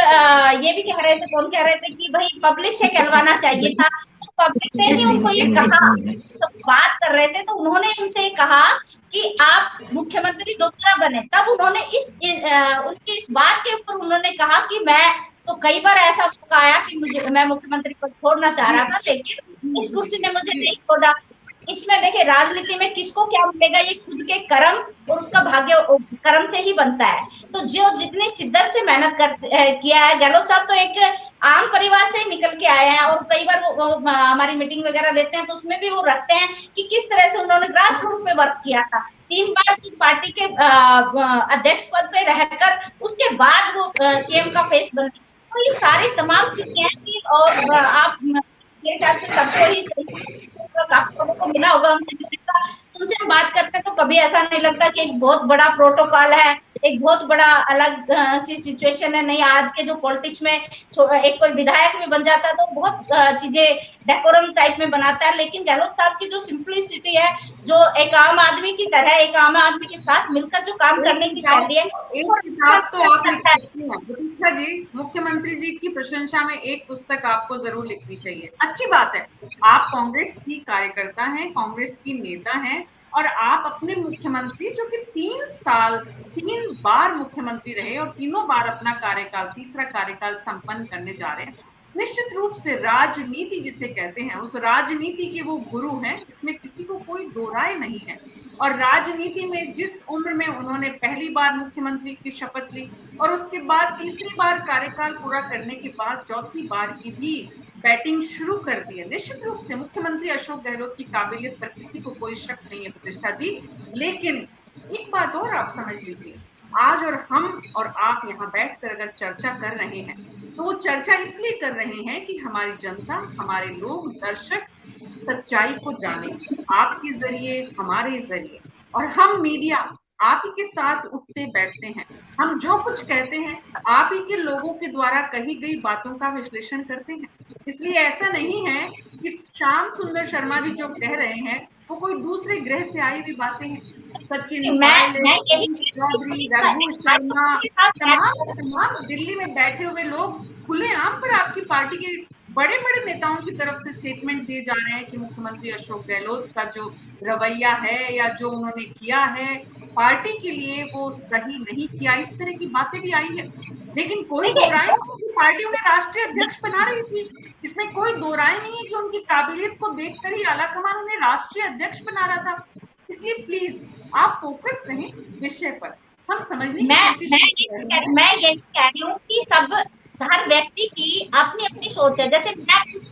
[SPEAKER 2] ये भी कह रहे थे, कौन कह रहे थे कि भाई पब्लिक से कहलवाना चाहिए था, तो पब्लिक ने ही उनको ये कहा, तो बात कर रहे थे तो उन्होंने उनसे कहा कि आप मुख्यमंत्री दोबारा बने, तब उन्होंने उनकी इस बात के ऊपर उन्होंने कहा कि मैं तो कई बार ऐसा आया कि मैं मुख्यमंत्री को छोड़ना चाह रहा था, लेकिन इस कुर्सी ने मुझे नहीं छोड़ा। इसमें देखिए राजनीति में किसको क्या मिलेगा, ये खुद के कर्म और उसका भाग्य कर्म से ही बनता है। तो जो जितनी शिद्दत से मेहनत किया है, गहलोत साहब तो एक आम परिवार से निकल के आए हैं, और कई बार वो हमारी मीटिंग वगैरह लेते हैं तो उसमें भी वो रखते हैं कि किस तरह से उन्होंने ग्रास रूट पे वर्क किया था, 3 बार पार्टी के अध्यक्ष पद पे रहकर उसके बाद वो सीएम का फेस बने। तो ये सारी तमाम चीजें हैं, और आप मेरे ख्याल से सबको ही काफी लोगों को मिला होगा, उनसे हम बात करते हैं तो कभी ऐसा नहीं लगता कि एक बहुत बड़ा प्रोटोकॉल है, एक बहुत बड़ा अलग सी सिचुएशन है। नहीं, आज के जो पॉलिटिक्स में एक कोई विधायक भी बन जाता है तो बहुत चीजें डेकोरम टाइप में बनाता है, लेकिन गहलोत साहब की जो सिंपलिसिटी है, जो एक आम आदमी की तरह एक आम आदमी के साथ मिलकर जो काम करने की शैली है,
[SPEAKER 1] एक किताब तो आप लिख सकती हैं प्रतिष्ठा जी, मुख्यमंत्री जी की प्रशंसा में एक पुस्तक आपको जरूर लिखनी चाहिए। अच्छी बात है, आप कांग्रेस की कार्यकर्ता हैं, कांग्रेस की नेता हैं, और आप अपने मुख्यमंत्री जो कि 3 बार मुख्यमंत्री रहे और तीनों बार अपना कार्यकाल, तीसरा कार्यकाल संपन्न करने जा रहे हैं, निश्चित रूप से राजनीति जिसे कहते हैं उस राजनीति के वो गुरु हैं, इसमें किसी को कोई दो राय नहीं है। और राजनीति में जिस उम्र में उन्होंने पहली बार मुख्यमंत्री की शपथ ली और उसके बाद तीसरी बार कार्यकाल पूरा करने के बाद चौथी बार की भी बैटिंग शुरू कर दी है, निश्चित रूप से मुख्यमंत्री अशोक गहलोत की काबिलियत पर किसी को कोई शक नहीं है प्रतिष्ठा जी। लेकिन एक बात और आप समझ लीजिए, आज और हम और आप यहाँ बैठकर अगर चर्चा कर रहे हैं तो वो चर्चा इसलिए कर रहे हैं कि हमारी जनता, हमारे लोग, दर्शक सच्चाई को जाने, आपके जरिए, हमारे जरिए, और हम मीडिया आप ही के साथ उठते बैठते हैं। हम जो कुछ कहते हैं आप ही के लोगों के द्वारा कही गई बातों का विश्लेषण करते हैं। इसलिए ऐसा नहीं है कि श्याम सुंदर शर्मा जी जो कह रहे हैं वो कोई दूसरे ग्रह से आई हुई बातें हैं। सचिन पायलट, चौधरी, रघु शर्मा, तमाम दिल्ली में बैठे हुए लोग खुलेआम पर आपकी पार्टी के बड़े बड़े नेताओं की तरफ से स्टेटमेंट दिए जा रहे हैं कि मुख्यमंत्री अशोक गहलोत का जो रवैया है या जो उन्होंने किया है पार्टी के लिए वो सही नहीं किया, इस तरह की बातें भी आई है। लेकिन कोई दो राय नहीं, पार्टी उन्हें राष्ट्रीय अध्यक्ष बना रही थी, इसमें कोई दो राय नहीं है कि उनकी काबिलियत को देखकर ही आलाकमान उन्हें राष्ट्रीय अध्यक्ष बना रहा था। इसलिए प्लीज आप फोकस रहें विषय पर, हम समझने की कोशिश
[SPEAKER 2] मैं यही कह रही हूँ कि हर व्यक्ति की अपनी अपनी सोच है। जैसे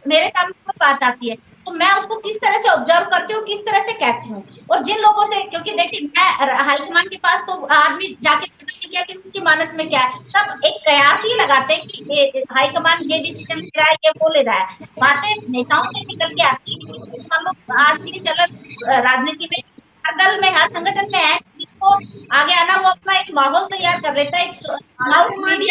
[SPEAKER 2] मेरे सामने कोई बात आती है तो मैं उसको किस तरह से ऑब्जर्व करती हूँ, किस तरह से कहती हूँ, और जिन लोगों से, क्योंकि देखिए मैं हाईकमान के पास तो आदमी जाके पता नहीं किया कि उनके मानस में क्या है, सब एक कयास ही लगाते हैं कि हाईकमान ये डिसीजन ले रहा है, ये वो ले रहा है, बातें नेताओं से निकल के आती है। हम लोग आज की चलो राजनीति में हर दल में, हर संगठन में है, जिसको आगे आना वो अपना एक माहौल तैयार कर लेता है।
[SPEAKER 1] आलाकमान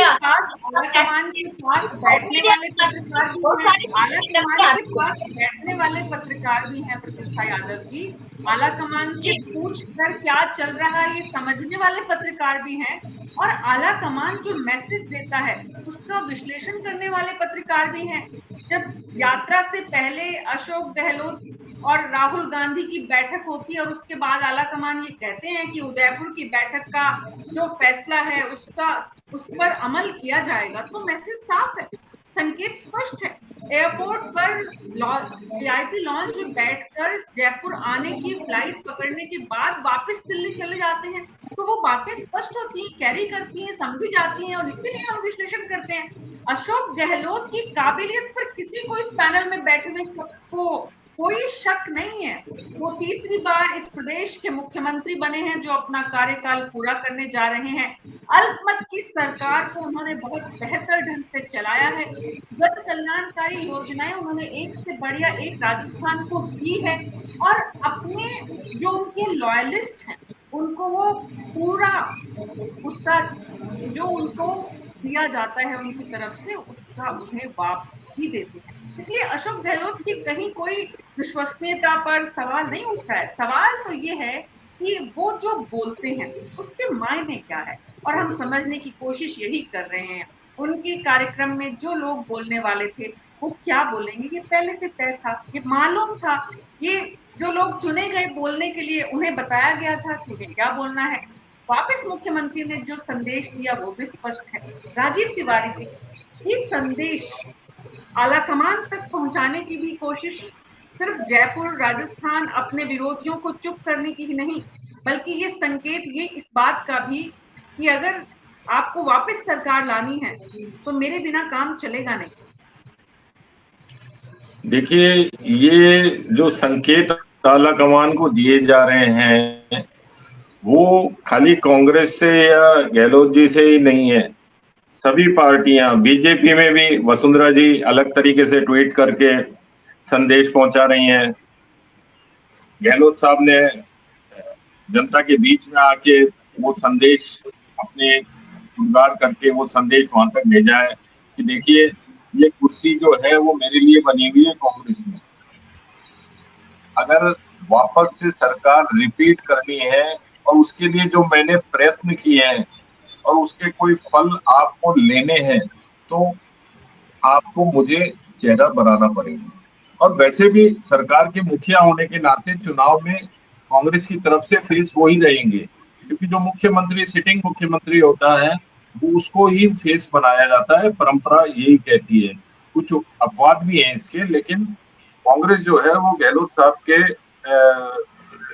[SPEAKER 1] के पास बैठने वाले पत्रकार भी हैं, आलाकमान के पास बैठने वाले पत्रकार भी हैं प्रतिष्ठा यादव जी, आलाकमान से पूछ कर क्या चल रहा है ये समझने वाले पत्रकार भी हैं, और आलाकमान जो मैसेज देता है उसका विश्लेषण करने वाले पत्रकार भी हैं। जब यात्रा से पहले अशोक गहलोत और राहुल गांधी की बैठक होती है और उसके बाद आलाकमान ये कहते हैं कि उदयपुर की बैठक का जो फैसला है उस पर अमल किया जाएगा, तो मैसेज साफ है, संकेत स्पष्ट है। एयरपोर्ट पर वीआईपी लॉन्च में बैठकर जयपुर आने की फ्लाइट पकड़ने के बाद वापस दिल्ली चले जाते हैं, तो वो बातें स्पष्ट होती हैं, कैरी करती हैं, समझी जाती हैं, और इसीलिए हम विश्लेषण करते हैं। अशोक गहलोत की काबिलियत पर किसी को इस पैनल में बैठे हुए शख्स को कोई शक नहीं है। वो तीसरी बार इस प्रदेश के मुख्यमंत्री बने हैं जो अपना कार्यकाल पूरा करने जा रहे हैं। अल्पमत की सरकार को उन्होंने बहुत बेहतर ढंग से चलाया है, जन कल्याणकारी योजनाएं उन्होंने एक से बढ़िया एक राजस्थान को दी है, और अपने जो उनके लॉयलिस्ट हैं उनको वो पूरा उसका जो उनको दिया जाता है उनकी तरफ से उसका उन्हें वापस ही देते हैं। इसलिए अशोक गहलोत की कहीं कोई विश्वसनीयता पर सवाल नहीं उठ रहा है। सवाल तो ये है कि वो जो बोलते हैं उसके मायने क्या है, और हम समझने की कोशिश यही कर रहे हैं। उनके कार्यक्रम में जो लोग बोलने वाले थे वो क्या बोलेंगे ये पहले से तय था, ये मालूम था, ये जो लोग चुने गए बोलने के लिए उन्हें बताया गया था कि उन्हें क्या बोलना है। वापस मुख्यमंत्री ने जो संदेश दिया वो भी स्पष्ट है। राजीव तिवारी जी, ये संदेश आलाकमान तक पहुंचाने की भी कोशिश सिर्फ जयपुर, राजस्थान, अपने विरोधियों को चुप करने की ही नहीं, बल्कि ये संकेत ये इस बात का भी कि अगर आपको वापस सरकार लानी है तो मेरे बिना काम चलेगा नहीं।
[SPEAKER 3] देखिए, ये जो संकेत आलाकमान को दिए जा रहे हैं वो खाली कांग्रेस से या गहलोत जी से ही नहीं है, सभी पार्टियां, बीजेपी में भी वसुंधरा जी अलग तरीके से ट्वीट करके संदेश पहुंचा रही हैं, गहलोत साहब ने जनता के बीच में आके वो संदेश अपने उद्गार करके वो संदेश वहां तक भेजा है कि देखिए ये कुर्सी जो है वो मेरे लिए बनी हुई है कांग्रेस में। अगर वापस से सरकार रिपीट करनी है और उसके लिए जो मैंने प्रयत्न किए हैं और उसके कोई फल आपको लेने हैं तो आपको मुझे चेहरा बनाना पड़ेगा। और वैसे भी सरकार के मुखिया होने के नाते चुनाव में कांग्रेस की तरफ से फेस वो ही रहेंगे, क्योंकि जो मुख्यमंत्री सिटिंग मुख्यमंत्री होता है वो उसको ही फेस बनाया जाता है, परंपरा यही कहती है। कुछ अपवाद भी हैं इसके, लेकिन कांग्रेस जो है वो गहलोत साहब के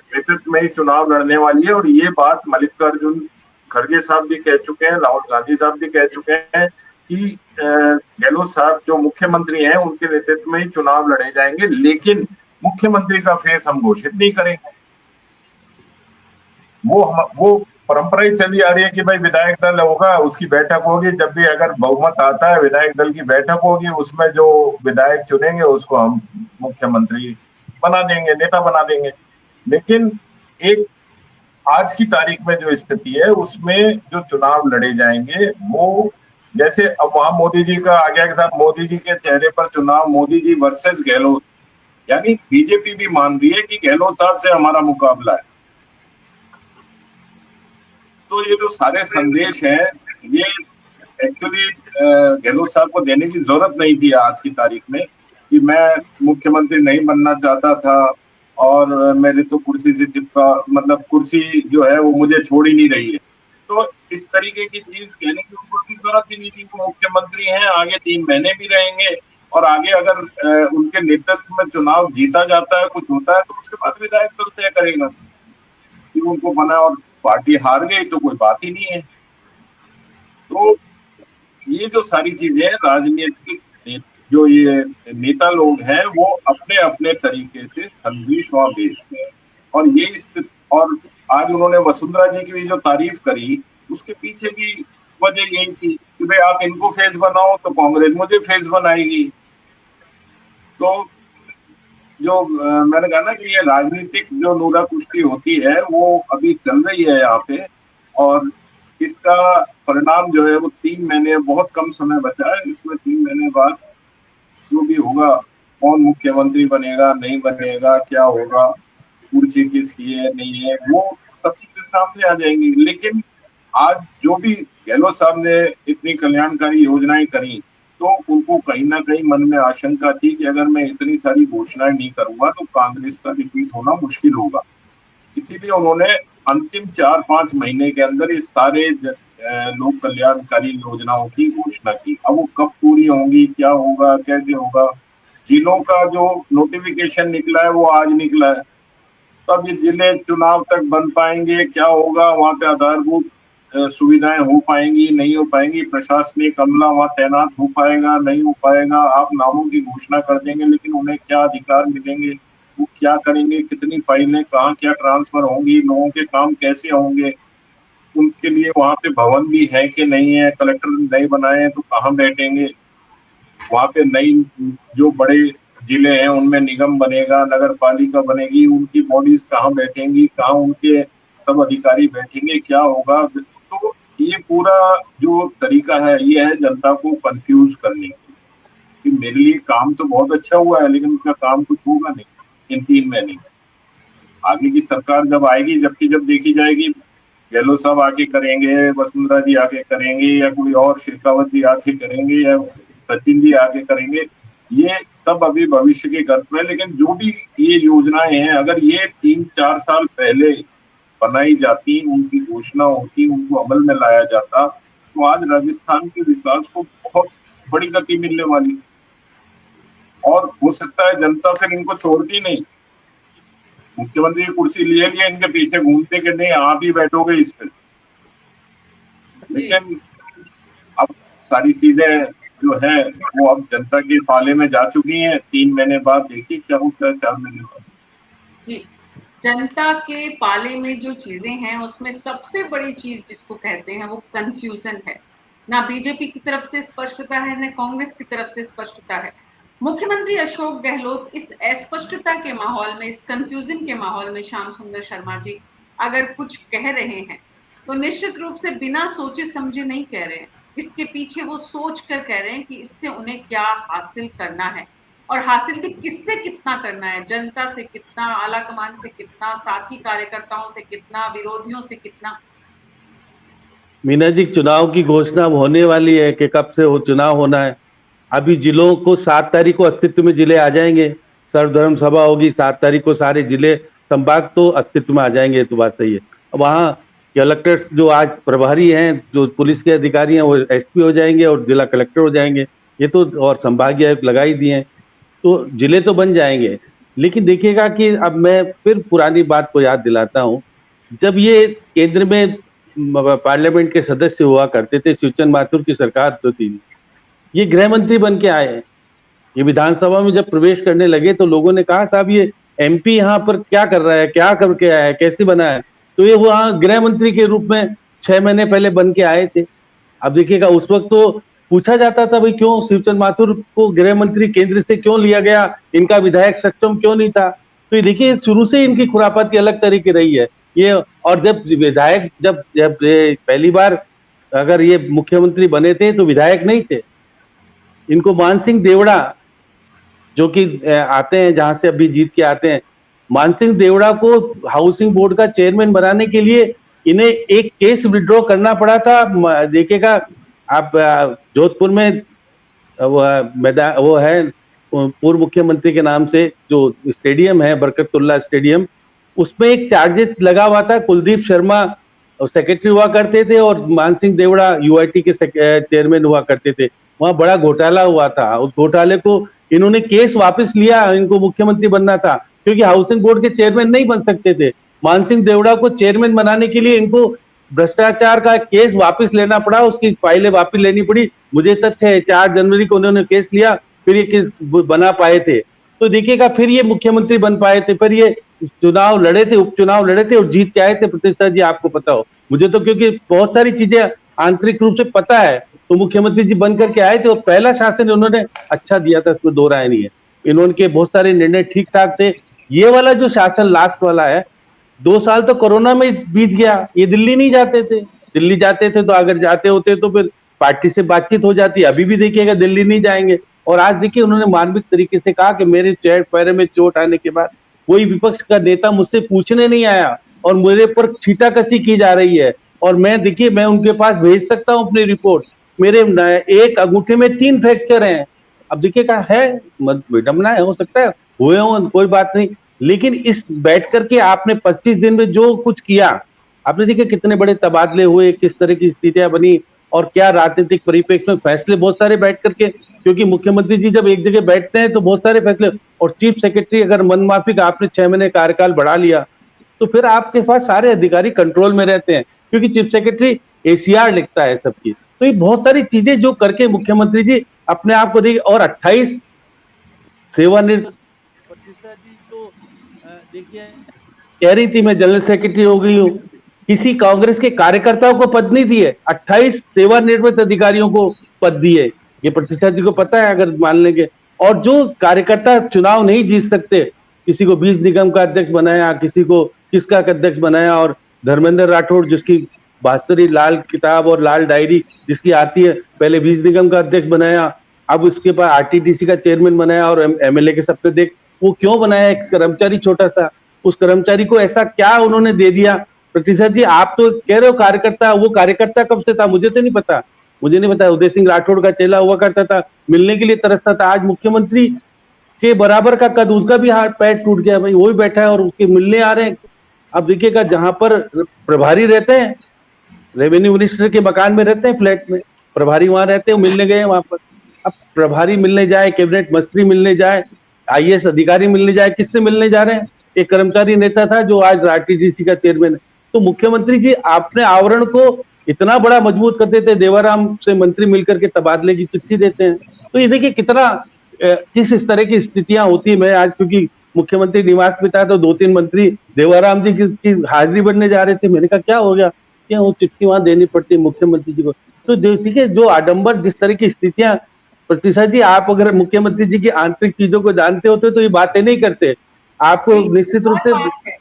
[SPEAKER 3] नेतृत्व में ही चुनाव लड़ने वाली है। और ये बात मल्लिकार्जुन खड़गे साहब भी कह चुके हैं, राहुल गांधी साहब भी कह चुके हैं कि गहलोत साहब जो मुख्यमंत्री हैं उनके नेतृत्व में ही चुनाव लड़े जाएंगे, लेकिन मुख्यमंत्री का फेस हम घोषित नहीं करेंगे। वो परंपरा ही चली आ रही है कि भाई विधायक दल होगा, उसकी बैठक होगी, जब भी अगर बहुमत आता है विधायक दल की बैठक होगी, उसमें जो विधायक चुनेंगे उसको हम मुख्यमंत्री बना देंगे, नेता बना देंगे। लेकिन एक आज की तारीख में जो स्थिति है उसमें जो चुनाव लड़े जाएंगे वो जैसे अब वहां मोदी जी का आ गया के साथ मोदी जी के चेहरे पर चुनाव, मोदी जी वर्सेस गहलोत, यानी बीजेपी भी मान रही है कि गहलोत साहब से हमारा मुकाबला है। तो ये जो सारे संदेश हैं ये एक्चुअली गहलोत साहब को देने की जरूरत नहीं थी आज की तारीख में कि मैं मुख्यमंत्री नहीं बनना चाहता था और मेरे तो कुर्सी से चिपका, मतलब कुर्सी जो है वो मुझे छोड़ ही नहीं रही है। तो इस तरीके की चीज कहने की उनको की जरूरत ही नहीं थी। वो मुख्यमंत्री हैं, आगे 3 महीने भी रहेंगे और आगे अगर उनके नेतृत्व में चुनाव जीता जाता है, कुछ होता है, तो उसके बाद विधायक दल तय करेगा कि उनको बना, और पार्टी हार गई तो कोई बात ही नहीं है। तो ये जो सारी चीजें राजनीतिक जो ये नेता लोग हैं वो अपने अपने तरीके से संदेश वहां भेजते हैं। और ये और आज उन्होंने वसुंधरा जी की भी जो तारीफ करी उसके पीछे भी वजह यही थी कि भाई आप इनको फेस बनाओ तो कांग्रेस मुझे फेस बनाएगी। तो जो मैंने कहा ना कि ये राजनीतिक जो नूरा कुश्ती होती है वो अभी चल रही है यहाँ पे, और इसका परिणाम जो है वो 3 महीने, बहुत कम समय बचा है इसमें, 3 महीने बाद जो भी होगा, कौन मुख्यमंत्री बनेगा नहीं बनेगा, क्या होगा, कुर्सी किसकी है नहीं है, वो सब चीजें सामने आ जाएंगी। लेकिन आज जो भी गहलोत साहब ने इतनी कल्याणकारी योजनाएं करी तो उनको कहीं ना कहीं मन में आशंका थी कि अगर मैं इतनी सारी घोषणाएं नहीं करूंगा तो कांग्रेस का रिपीट होना मुश्किल होगा। इसीलिए उन्होंने अंतिम 4-5 महीने के अंदर इस सारे लोक कल्याणकारी योजनाओं की घोषणा की। अब वो कब पूरी होंगी, क्या होगा, कैसे होगा, जिलों का जो नोटिफिकेशन निकला है वो आज निकला है, तब ये जिले चुनाव तक बन पाएंगे, क्या होगा, वहां पे आधारभूत सुविधाएं हो पाएंगी नहीं हो पाएंगी, प्रशासनिक अमला वहां तैनात हो पाएगा नहीं हो पाएगा, आप नामों की घोषणा कर देंगे लेकिन उन्हें क्या अधिकार मिलेंगे, वो क्या करेंगे, कितनी फाइलें कहाँ क्या ट्रांसफर होंगी, लोगों के काम कैसे होंगे, उनके लिए वहां पे भवन भी है कि नहीं है, कलेक्टर नए बनाए हैं तो कहाँ बैठेंगे, वहां पे नई जो बड़े जिले हैं उनमें निगम बनेगा, नगर पालिका बनेगी, उनकी बॉडीज कहाँ बैठेंगी, कहाँ उनके सब अधिकारी बैठेंगे, क्या होगा। तो ये पूरा जो तरीका है ये है जनता को कंफ्यूज करने की कि मेरे लिए काम तो बहुत अच्छा हुआ है लेकिन उसका काम कुछ होगा नहीं इन 3 महीने। आगे की सरकार जब आएगी, जबकि जब देखी जाएगी गहलोत साहब आके करेंगे, वसुंधरा जी आके करेंगे, या कोई और शेखावत जी आके करेंगे, या सचिन जी आके करेंगे, ये सब अभी भविष्य के गर्भ में। लेकिन जो भी ये योजनाएं हैं अगर ये 3-4 साल पहले बनाई जाती, उनकी घोषणा होती, उनको अमल में लाया जाता तो आज राजस्थान के विकास को बहुत बड़ी गति मिलने वाली थी। और हो सकता है जनता फिर इनको छोड़ती नहीं, मुख्यमंत्री की कुर्सी लिए लिए इनके पीछे घूमते कि नहीं आप ही बैठोगे इस पे। लेकिन अब सारी चीजें जो है वो अब जनता के पाले में जा चुकी हैं। 3 महीने बाद देखिए क्या होता है, 4 महीने बाद। जी,
[SPEAKER 1] जनता के पाले में जो चीजें हैं उसमें सबसे बड़ी चीज जिसको कहते हैं वो कंफ्यूजन है। ना बीजेपी की तरफ से स्पष्टता है, ना कांग्रेस की तरफ से स्पष्टता है। मुख्यमंत्री अशोक गहलोत इस अस्पष्टता के माहौल में, इस कंफ्यूजन के माहौल में श्याम सुंदर शर्मा जी अगर कुछ कह रहे हैं तो निश्चित रूप से बिना सोचे समझे नहीं कह रहे हैं। इसके पीछे वो सोच कर कह रहे हैं कि इससे उन्हें क्या हासिल करना है और हासिल भी किससे कितना करना है, जनता से कितना, आला कमान से कितना, साथी कार्यकर्ताओं से कितना, विरोधियों से कितना।
[SPEAKER 4] मीना जी, चुनाव की घोषणा अब होने वाली है कि कब से वो चुनाव होना है। अभी जिलों को 7 तारीख को अस्तित्व में जिले आ जाएंगे, सर्वधर्म सभा होगी 7 तारीख को, सारे जिले संभाग तो अस्तित्व में आ जाएंगे, तो बात सही है। वहाँ कलेक्टर्स जो आज प्रभारी हैं, जो पुलिस के अधिकारी हैं, वो एसपी हो जाएंगे और जिला कलेक्टर हो जाएंगे, ये तो, और संभागीय आयुक्त लगा ही दिए हैं, तो जिले तो बन जाएंगे। लेकिन देखिएगा कि अब मैं फिर पुरानी बात को याद दिलाता हूँ, जब ये केंद्र में पार्लियामेंट के सदस्य हुआ करते थे, शिवचंद माथुर की सरकार तो थी, ये गृह मंत्री बन के आए हैं। ये विधानसभा में जब प्रवेश करने लगे तो लोगों ने कहा साहब ये एमपी यहाँ पर क्या कर रहा है, क्या करके आया है, कैसे बना है, तो ये वहाँ गृह मंत्री के रूप में 6 महीने पहले बन के आए थे। अब देखिएगा, उस वक्त तो पूछा जाता था भाई क्यों शिवचंद माथुर को गृह मंत्री केंद्र से क्यों लिया गया, इनका विधायक सक्षम क्यों नहीं था। तो ये देखिए, शुरू से इनकी खुरापाती अलग तरीके रही है ये। और जब विधायक जब जब ये पहली बार अगर ये मुख्यमंत्री बने थे तो विधायक नहीं थे, इनको मान सिंह देवड़ा जो कि आते हैं जहां से अभी जीत के आते हैं, मान सिंह देवड़ा को हाउसिंग बोर्ड का चेयरमैन बनाने के लिए इन्हें एक केस विड्रॉ करना पड़ा था। देखिएगा आप, जोधपुर में वो है पूर्व मुख्यमंत्री के नाम से जो स्टेडियम है, बरकतुल्ला स्टेडियम, उसमें एक चार्जेस लगा हुआ था। कुलदीप शर्मा सेक्रेटरी हुआ करते थे और मान सिंह देवड़ा यूआईटी के चेयरमैन हुआ करते थे। वहां बड़ा घोटाला हुआ था, उस घोटाले को इन्होंने केस वापस लिया, इनको मुख्यमंत्री बनना था क्योंकि हाउसिंग बोर्ड के चेयरमैन नहीं बन सकते थे। मान सिंह देवड़ा को चेयरमैन बनाने के लिए इनको भ्रष्टाचार का केस वापस लेना पड़ा, उसकी फाइलें वापस लेनी पड़ी। मुझे तथ्य है 4 जनवरी को उन्होंने केस लिया, फिर ये केस बना पाए थे। तो देखिएगा, फिर ये मुख्यमंत्री बन पाए थे, फिर ये चुनाव लड़े थे, उपचुनाव लड़े थे और जीत के आए थे। प्रतिष्ठा जी आपको पता हो, मुझे तो क्योंकि बहुत सारी चीजें आंतरिक रूप से पता है, तो मुख्यमंत्री जी बन करके आए थे और पहला शासन उन्होंने अच्छा दिया था, इसमें दो राय नहीं है। इन्होंने बहुत सारे निर्णय ठीक ठाक थे। ये वाला जो शासन लास्ट वाला है, 2 साल तो कोरोना में बीत गया, ये दिल्ली नहीं जाते थे। दिल्ली जाते थे तो अगर जाते होते तो फिर पार्टी से बातचीत हो जाती। अभी भी देखिएगा दिल्ली नहीं जाएंगे। और आज देखिए उन्होंने मार्मिक तरीके से कहा कि मेरे पैर में चोट आने के बाद कोई विपक्ष का नेता मुझसे पूछने नहीं आया और मेरे पर छींटाकशी की जा रही है। और मैं देखिए, मैं उनके पास भेज सकता हूं अपनी रिपोर्ट, मेरे एक अंगूठे में 3 फ्रैक्चर हैं। अब देखिएगा, है विडम्बना है, हो सकता है हुए हो, कोई बात नहीं, लेकिन इस बैठ करके आपने 25 दिन में जो कुछ किया, आपने देखिए कितने बड़े तबादले हुए, किस तरह की स्थितियां बनी और क्या राजनीतिक परिप्रेक्ष्य में फैसले बहुत सारे बैठ करके, क्योंकि मुख्यमंत्री जी जब एक जगह बैठते हैं तो बहुत सारे फैसले। और चीफ सेक्रेटरी अगर मनमाफिक आपने 6 महीने कार्यकाल बढ़ा लिया तो फिर आपके पास सारे अधिकारी कंट्रोल में रहते हैं, क्योंकि चीफ सेक्रेटरी एसीआर लिखता है सबकी। तो ये बहुत सारी चीजें जो करके मुख्यमंत्री जी अपने आप को देखिए। और 28 सेवानिवृत्त तो देखिए, कह रही थी मैं जनरल सेक्रेटरी हो गई हूँ, किसी कांग्रेस के कार्यकर्ताओं को पद नहीं दिए, 28 सेवानिवृत्त अधिकारियों को पद दिए। ये प्रतिष्ठा जी को पता है अगर मान लेंगे। और जो कार्यकर्ता चुनाव नहीं जीत सकते, किसी को बीज निगम का अध्यक्ष बनाया, किसी को किसका अध्यक्ष बनाया, और धर्मेंद्र राठौड़ जिसकी बांसुरी लाल किताब और लाल डायरी जिसकी आती है, पहले बीज निगम का अध्यक्ष बनाया, अब उसके बाद आरटीडीसी का चेयरमैन बनाया और एमएलए के सबसे देख वो क्यों बनाया, एक कर्मचारी छोटा सा, उस कर्मचारी को ऐसा क्या उन्होंने दे दिया। प्रतिशत जी आप तो कह रहे हो कार्यकर्ता, वो कार्यकर्ता कब से था मुझे तो नहीं पता, मुझे नहीं पता। उदय सिंह राठौड़ का चेला हुआ करता था, मिलने के लिए तरसता था। आज मुख्यमंत्री के बराबर का कद, उसका भी हाथ पैर टूट गया भाई, वो भी बैठा है और उसके मिलने आ रहे हैं। अब देखिएगा, जहां पर प्रभारी रहते हैं, रेवेन्यू मिनिस्टर के मकान में रहते हैं, फ्लैट में प्रभारी वहां रहते हैं, मिलने गए वहां पर। अब प्रभारी मिलने जाए, कैबिनेट मंत्री मिलने जाए, आईएएस अधिकारी मिलने जाए, किससे मिलने जा रहे हैं? एक कर्मचारी नेता था जो आज आरटीडीसी का चेयरमैन है। तो मुख्यमंत्री जी आपने आवरण को इतना बड़ा मजबूत कर देते, देवाराम से मंत्री मिलकर के तबादले की चिट्ठी देते हैं। तो ये देखिए कितना किस इस तरह की स्थितियां होती है। मैं आज क्योंकि मुख्यमंत्री निवास में था तो 2-3 मंत्री देवाराम जी की हाजिरी बनने जा रहे थे, मैंने कहा क्या हो गया, क्या वो चिट्ठी वहां देनी पड़ती है मुख्यमंत्री जी को। तो देखिए जो आडंबर, जिस तरह की स्थितियां प्रतिशा जी, आप अगर मुख्यमंत्री जी की आंतरिक चीजों को जानते होते तो ये बातें नहीं करते। आपको
[SPEAKER 1] एक
[SPEAKER 4] निश्चित रूप
[SPEAKER 1] और
[SPEAKER 4] से
[SPEAKER 1] बात है,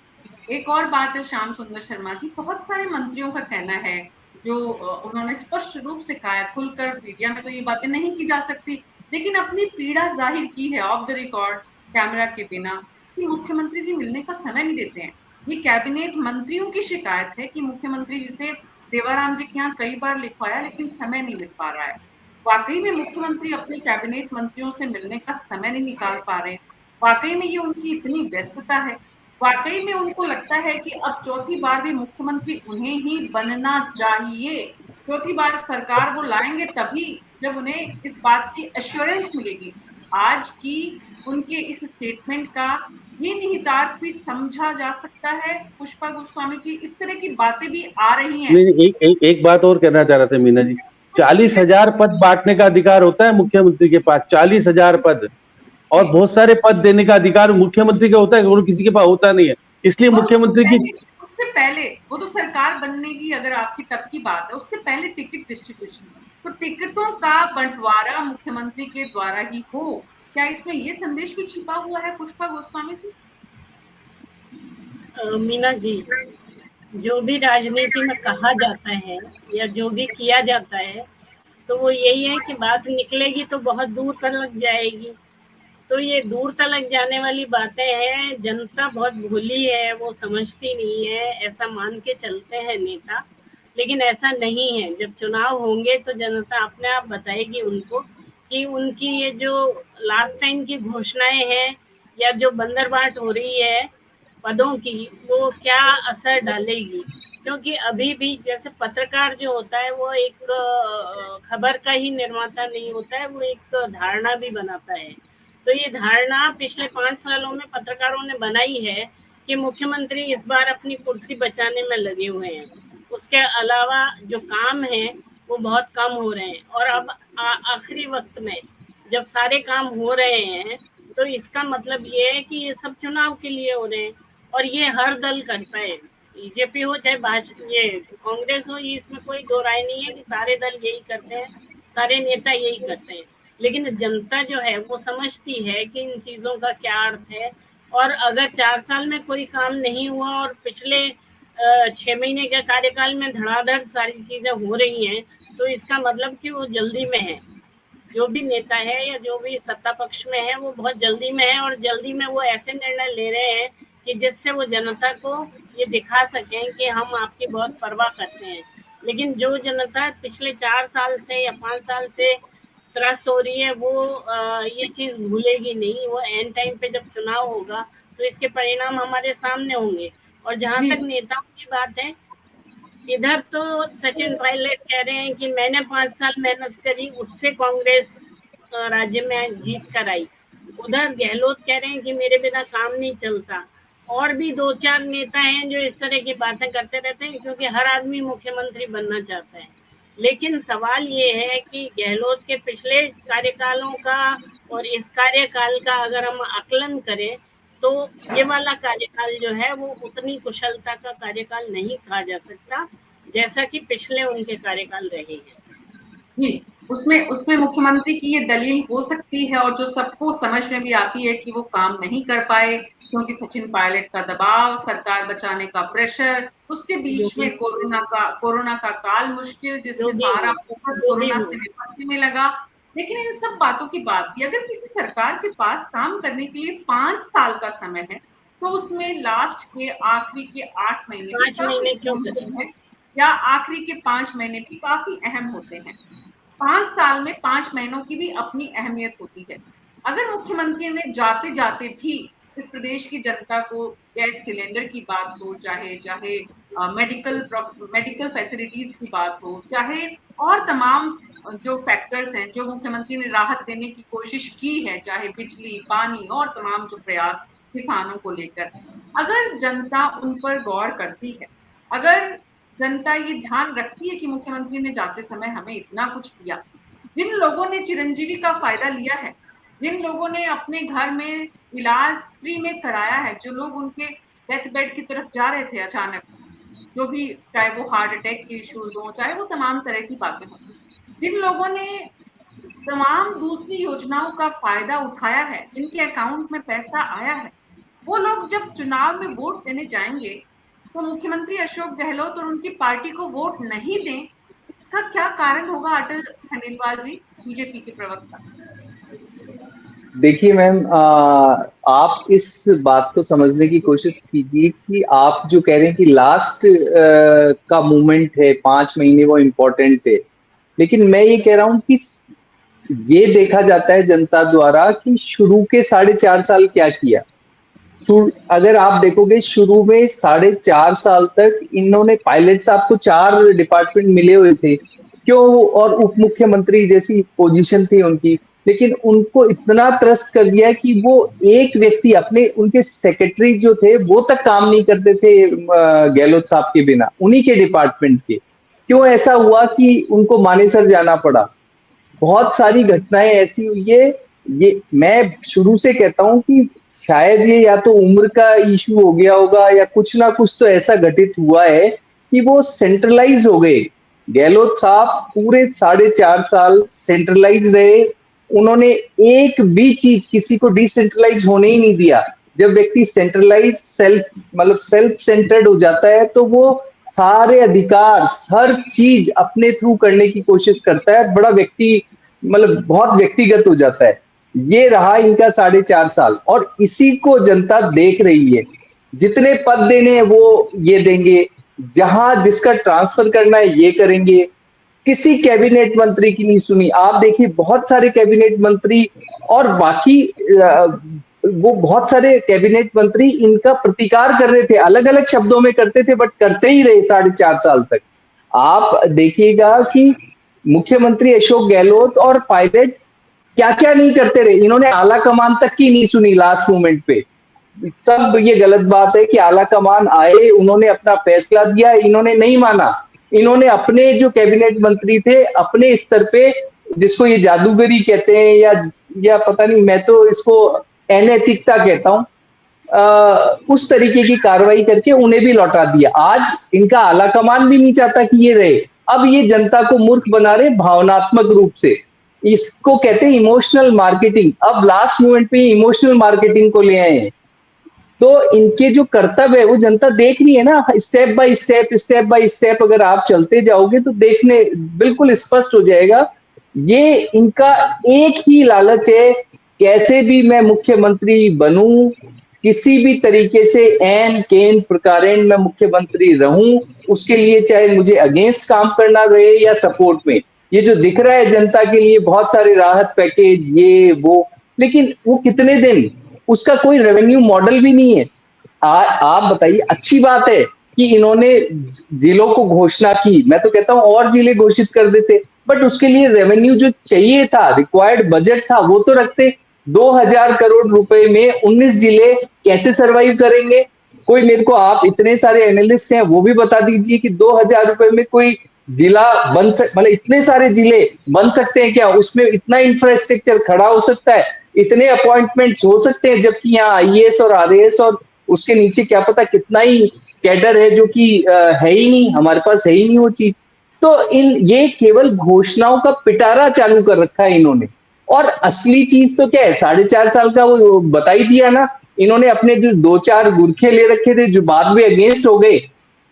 [SPEAKER 1] एक और बात है श्याम सुंदर शर्मा जी, बहुत सारे मंत्रियों का कहना है जो उन्होंने स्पष्ट रूप से कहा है, खुलकर मीडिया में तो ये बातें नहीं की जा सकती, लेकिन अपनी पीड़ा जाहिर की है ऑफ द रिकॉर्ड कैमरा के बिना कि मुख्यमंत्री जी मिलने का समय नहीं देते हैं। ये कैबिनेट मंत्रियों की शिकायत है कि मुख्यमंत्री जी से देवाराम जी के यहाँ कई बार लिखवाया लेकिन समय नहीं मिल पा रहा है। वाकई में मुख्यमंत्री अपने कैबिनेट मंत्रियों से मिलने का समय नहीं निकाल पा रहे हैं। वाकई में ये उनकी इतनी व्यस्तता है, वाकई में उनको लगता है कि अब चौथी बार भी मुख्यमंत्री उन्हें ही बनना चाहिए। चौथी बार सरकार वो लाएंगे तभी जब उन्हें इस बात की एश्योरेंस मिलेगी। आज की उनके इस स्टेटमेंट का ये निहितार्थ भी समझा जा सकता है पुष्पा गोस्वामी जी, इस तरह की बातें भी आ रही हैं।
[SPEAKER 4] नहीं, एक बात और कहना चाह रहा था मीना जी, 40,000 पद बांटने का अधिकार होता है मुख्यमंत्री के पास, 40,000 पद, और बहुत सारे पद देने का अधिकार मुख्यमंत्री का होता है और किसी के पास होता नहीं है। इसलिए
[SPEAKER 1] और
[SPEAKER 4] मुख्यमंत्री की
[SPEAKER 1] उससे पहले वो तो सरकार बनने की अगर आपकी तब की बात है, उससे पहले टिकट डिस्ट्रीब्यूशन, तो टिकटों का बंटवारा मुख्यमंत्री के द्वारा ही हो, क्या इसमें ये संदेश भी छिपा हुआ है पुष्पा गोस्वामी जी?
[SPEAKER 5] मीना जी, जो भी राजनीति में कहा जाता है या जो भी किया जाता है, तो वो यही है कि बात निकलेगी तो बहुत दूर तक जाएगी। तो ये दूर तलक जाने वाली बातें हैं, जनता बहुत भोली है, वो समझती नहीं है, ऐसा मान के चलते हैं नेता, लेकिन ऐसा नहीं है। जब चुनाव होंगे तो जनता अपने आप बताएगी उनको कि उनकी ये जो लास्ट टाइम की घोषणाएं हैं या जो बंदरबाट हो रही है पदों की, वो क्या असर डालेगी। क्योंकि अभी भी जैसे पत्रकार जो होता है वो एक खबर का ही निर्माता नहीं होता है, वो एक धारणा भी बनाता है। तो ये धारणा पिछले 5 सालों में पत्रकारों ने बनाई है कि मुख्यमंत्री इस बार अपनी कुर्सी बचाने में लगे हुए हैं। उसके अलावा जो काम है वो बहुत कम हो रहे हैं, और अब आखिरी वक्त में जब सारे काम हो रहे हैं तो इसका मतलब ये है कि ये सब चुनाव के लिए हो रहे हैं, और ये हर दल करता है, बीजेपी हो चाहे भाजपा, ये कांग्रेस हो, ये इसमें कोई दो राय नहीं है कि सारे दल यही करते हैं, सारे नेता यही करते हैं। लेकिन जनता जो है वो समझती है कि इन चीज़ों का क्या अर्थ है, और अगर 4 साल में कोई काम नहीं हुआ और पिछले 6 महीने के कार्यकाल में धड़ाधड़ सारी चीज़ें हो रही हैं, तो इसका मतलब कि वो जल्दी में है। जो भी नेता है या जो भी सत्ता पक्ष में है वो बहुत जल्दी में है, और जल्दी में वो ऐसे निर्णय ले रहे हैं कि जिससे वो जनता को ये दिखा सकें कि हम आपकी बहुत परवाह करते हैं। लेकिन जो जनता पिछले 4 साल से या 5 साल से त्रस्त हो रही है वो ये चीज़ भूलेगी नहीं। वो एंड टाइम पे जब चुनाव होगा तो इसके परिणाम हमारे सामने होंगे। और जहाँ
[SPEAKER 1] जी
[SPEAKER 5] तक नेताओं की बात है, इधर तो सचिन पायलट कह रहे हैं कि मैंने 5 साल मेहनत करी, उससे कांग्रेस राज्य में जीत कर आई। उधर गहलोत कह रहे हैं कि मेरे बिना काम नहीं चलता। और भी 2-4 नेता हैं जो इस तरह की बातें करते रहते हैं, क्योंकि हर आदमी मुख्यमंत्री बनना चाहता है। लेकिन सवाल ये है कि गहलोत के पिछले कार्यकालों का और इस कार्यकाल का अगर हम आकलन करें तो ये वाला कार्यकाल जो है वो उतनी कुशलता का कार्यकाल नहीं कहा जा सकता जैसा कि पिछले उनके कार्यकाल रहे हैं।
[SPEAKER 1] जी, उसमें उसमें मुख्यमंत्री की ये दलील हो सकती है, और जो सबको समझ में भी आती है कि वो काम नहीं कर पाए क्योंकि सचिन पायलट का दबाव, सरकार बचाने का प्रेशर, उसके बीच में कोरोना का काल मुश्किल, जिसमें सारा फोकस कोरोना से निपटने में लगा। लेकिन इन सब बातों के बाद भी अगर किसी सरकार के पास काम करने के लिए 5 साल का समय है, तो उसमें लास्ट के आखिरी के 8 महीने भी
[SPEAKER 5] 5 महीने
[SPEAKER 1] काफी
[SPEAKER 5] क्यों
[SPEAKER 1] अहम
[SPEAKER 5] करें?
[SPEAKER 1] होते हैं, या आखिरी के 5 महीने भी काफी अहम होते हैं। 5 साल में 5 महीनों की भी अपनी अहमियत होती है। अगर मुख्यमंत्री ने जाते-जाते भी इस प्रदेश की जनता को गैस सिलेंडर की बात हो, चाहे मेडिकल फैसिलिटीज की बात हो, चाहे और तमाम जो फैक्टर्स हैं, जो मुख्यमंत्री ने राहत देने की कोशिश की है, चाहे बिजली, पानी और तमाम जो प्रयास किसानों को लेकर, अगर जनता उन पर गौर करती है, अगर जनता ये ध्यान रखती है कि मुख्यमंत्री ने जाते समय हमें इतना कुछ दिया, जिन लोगों ने चिरंजीवी का फायदा लिया है, जिन लोगों ने अपने घर में इलाज फ्री में कराया है, जो लोग उनके डेथ बेड की तरफ जा रहे थे अचानक, जो भी, चाहे वो हार्ट अटैक के इश्यूज हो, चाहे वो तमाम तरह की बातें हों, जिन लोगों ने तमाम दूसरी योजनाओं का फायदा उठाया है, जिनके अकाउंट में पैसा आया है, वो लोग जब चुनाव में वोट देने जाएंगे तो मुख्यमंत्री अशोक गहलोत और उनकी पार्टी को वोट नहीं दें, इसका क्या कारण होगा? अटल खंडेलवाल जी, बीजेपी के प्रवक्ता।
[SPEAKER 6] देखिए मैम, आप इस बात को समझने की कोशिश कीजिए कि आप जो कह रहे हैं कि लास्ट का मूवमेंट है, 5 महीने वो इम्पोर्टेंट है, लेकिन मैं ये कह रहा हूं कि ये देखा जाता है जनता द्वारा कि शुरू के 4.5 साल क्या किया। अगर आप देखोगे शुरू में 4.5 साल तक इन्होंने, पायलट साहब को 4 डिपार्टमेंट मिले हुए थे क्यों, और उप मुख्यमंत्री जैसी पोजीशन थी उनकी, लेकिन उनको इतना ट्रस्ट कर दिया कि वो एक व्यक्ति अपने, उनके सेक्रेटरी जो थे वो तक काम नहीं करते थे गहलोत साहब के बिना, उन्हीं के डिपार्टमेंट के। क्यों ऐसा हुआ कि उनको मानेसर जाना पड़ा? बहुत सारी घटनाएं ऐसी हुई है। ये मैं शुरू से कहता हूं कि शायद ये या तो उम्र का इशू हो गया होगा या कुछ ना कुछ तो ऐसा घटित हुआ है कि वो सेंट्रलाइज हो गए। गहलोत साहब पूरे 4.5 साल सेंट्रलाइज रहे, उन्होंने एक भी चीज किसी को डिसेंट्रलाइज होने ही नहीं दिया। जब व्यक्ति सेंट्रलाइज सेल्फ सेंटर्ड हो जाता है तो वो सारे अधिकार, हर चीज अपने थ्रू करने की कोशिश करता है, बड़ा बहुत व्यक्तिगत हो जाता है। ये रहा इनका 4.5 साल, और इसी को जनता देख रही है। जितने पद देने हैं वो ये देंगे, जहां जिसका ट्रांसफर करना है ये करेंगे। किसी कैबिनेट मंत्री की नहीं सुनी। आप देखिए बहुत सारे कैबिनेट मंत्री और बाकी वो बहुत सारे कैबिनेट मंत्री इनका प्रतिकार कर रहे थे, अलग अलग शब्दों में करते थे, बट करते ही रहे 4.5 साल तक। आप देखिएगा कि मुख्यमंत्री अशोक गहलोत और पायलट क्या क्या नहीं करते रहे। इन्होंने आला कमान तक की नहीं सुनी लास्ट मोमेंट पे। सब ये गलत बात है कि आला कमान आए, उन्होंने अपना फैसला दिया, इन्होंने नहीं माना। इन्होंने अपने जो कैबिनेट मंत्री थे अपने स्तर पे, जिसको ये जादूगरी कहते हैं या पता नहीं, मैं तो इसको अनैतिकता कहता हूं, उस तरीके की कार्रवाई करके उन्हें भी लौटा दिया। आज इनका आला कमान भी नहीं चाहता कि ये रहे। अब ये जनता को मूर्ख बना रहे भावनात्मक रूप से, इसको कहते हैं इमोशनल मार्केटिंग। अब लास्ट मोमेंट पे इमोशनल मार्केटिंग को ले आए हैं। तो इनके जो कर्तव्य है वो जनता देख रही है ना, स्टेप बाय स्टेप अगर आप चलते जाओगे तो देखने बिल्कुल स्पष्ट हो जाएगा। ये इनका एक ही लालच है, कैसे भी मैं मुख्यमंत्री बनूं, किसी भी तरीके से एन केन प्रकारेण मैं मुख्यमंत्री रहूं, उसके लिए चाहे मुझे अगेंस्ट काम करना रहे या सपोर्ट में। ये जो दिख रहा है जनता के लिए बहुत सारे राहत पैकेज ये वो, लेकिन वो कितने दिन, उसका कोई रेवेन्यू मॉडल भी नहीं है। आप बताइए, अच्छी बात है कि इन्होंने जिलों को घोषणा की, मैं तो कहता हूं और जिले घोषित कर देते, बट उसके लिए रेवेन्यू जो चाहिए था, रिक्वायर्ड बजट था, वो तो रखते। 2000 करोड़ रुपए में 19 जिले कैसे सरवाइव करेंगे? कोई मेरे को, आप इतने सारे एनालिस्ट हैं वो भी बता दीजिए कि 2000 रुपए में कोई जिला इतने सारे जिले बन सकते हैं क्या? उसमें इतना इंफ्रास्ट्रक्चर खड़ा हो सकता है, इतने अपॉइंटमेंट्स हो सकते हैं, जबकि यहाँ आईएएस और आरएएस और उसके नीचे क्या पता कितना ही कैडर है जो कि है ही नहीं, हमारे पास है ही नहीं वो चीज। तो ये केवल घोषणाओं का पिटारा चालू कर रखा है इन्होंने, और असली चीज तो क्या है? 4.5 साल का वो बता ही दिया ना। इन्होंने अपने जो 2-4 गुरखे ले रखे थे जो बाद में अगेंस्ट हो गए,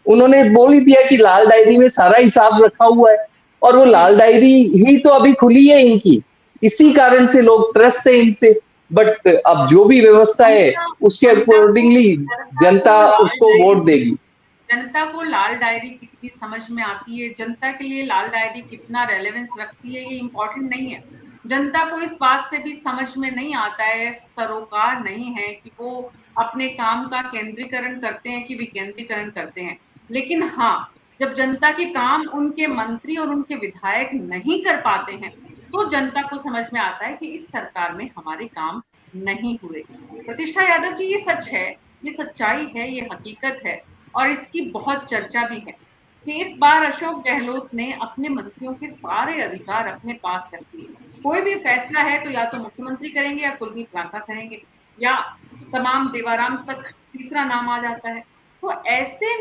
[SPEAKER 6] उन्होंने बोल ही दिया कि लाल डायरी में सारा हिसाब रखा हुआ है, और वो लाल डायरी ही तो अभी खुली है इनकी। इसी कारण से लोग ट्रस्ट है इनसे। बट अब जो भी व्यवस्था है उसके अकॉर्डिंगली जनता उसको वोट देगी।
[SPEAKER 1] जनता को लाल डायरी कितनी समझ में आती है, जनता के लिए लाल डायरी कितना रेलेवेंस रखती है, ये इम्पोर्टेंट नहीं है। जनता को इस बात से भी समझ में नहीं आता है, सरोकार नहीं है कि वो अपने काम का केंद्रीकरण करते हैं कि विकेंद्रीकरण करते हैं। लेकिन हाँ, जब जनता के काम उनके मंत्री और उनके विधायक नहीं कर पाते हैं तो जनता को समझ में आता है कि इस सरकार में हमारे काम नहीं हुए। प्रतिष्ठा यादव जी, ये सच है, ये सच्चाई है, ये हकीकत है, और इसकी बहुत चर्चा भी है कि इस बार अशोक गहलोत ने अपने मंत्रियों के सारे अधिकार अपने पास रख लिए। कोई भी फैसला है तो या तो मुख्यमंत्री करेंगे या कुलदीप रांका करेंगे, या तमाम देवाराम तक तीसरा नाम आ जाता है। तो ऐसे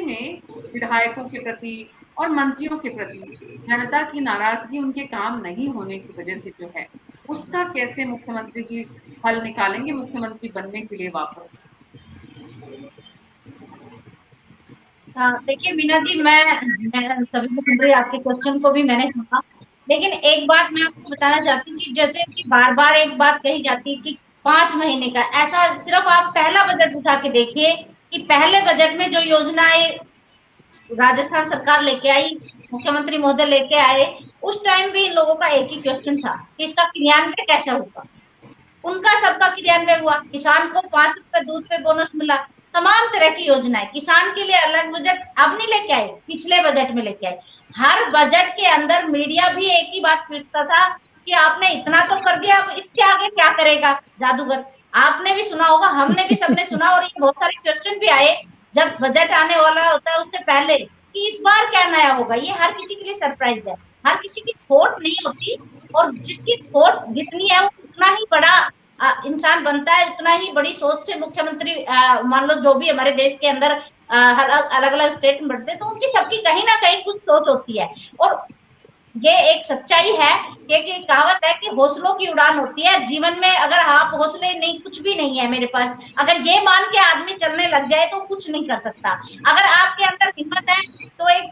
[SPEAKER 1] में विधायकों के प्रति, और मंत्रियों के प्रति जनता की नाराजगी उनके काम नहीं होने की वजह से जो है, उसका कैसे मुख्यमंत्री जी हल निकालेंगे मुख्यमंत्री बनने के लिए वापस?
[SPEAKER 2] देखिए मीना जी, मैं सभी को सुन रही, आपके क्वेश्चन को भी मैंने सुना, लेकिन एक बात मैं आपको बताना चाहती हूँ कि जैसे कि बार बार एक बात कही जाती है कि 5 महीने का, ऐसा सिर्फ आप पहला बजट उठा के देखिए कि पहले बजट में जो योजनाएं राजस्थान सरकार लेके आई, मुख्यमंत्री महोदय लेके आए, उस टाइम भी लोगों का एक ही क्वेश्चन था कि इसका क्रियान्वयन कैसे होगा। उनका सबका क्रियान्वयन हुआ, किसान को 5 रुपए दूध पे बोनस मिला, तमाम तरह की योजनाएं, किसान के लिए अलग बजट अब नहीं लेके आए, पिछले बजट में लेके आए। हर बजट के अंदर मीडिया भी एक ही बात पूछता था कि आपने इतना तो कर दिया, अब इसके आगे क्या करेगा जादूगर। आपने भी सुना होगा, हमने भी सबने सुना, और ये बहुत सारे क्वेश्चन भी आए जब बजट आने वाला होता है उससे पहले कि इस बार क्या नया होगा। ये हर किसी के लिए सरप्राइज है, हर किसी की थॉट नहीं होती, और जिसकी थॉट जितनी है वो उतना ही बड़ा इंसान बनता है, उतना ही बड़ी सोच से मुख्यमंत्री, मान लो जो भी हमारे देश के अंदर अलग अलग स्टेट में बढ़ते हैं, तो उनकी सबकी कहीं ना कहीं कुछ सोच होती है। और ये एक सच्चाई है कि कहावत है कि हौसलों की उड़ान होती है जीवन में। अगर आप हौसले नहीं, कुछ भी नहीं है मेरे पास, अगर ये मान के आदमी चलने लग जाए तो कुछ नहीं कर सकता। अगर आपके अंदर हिम्मत है तो एक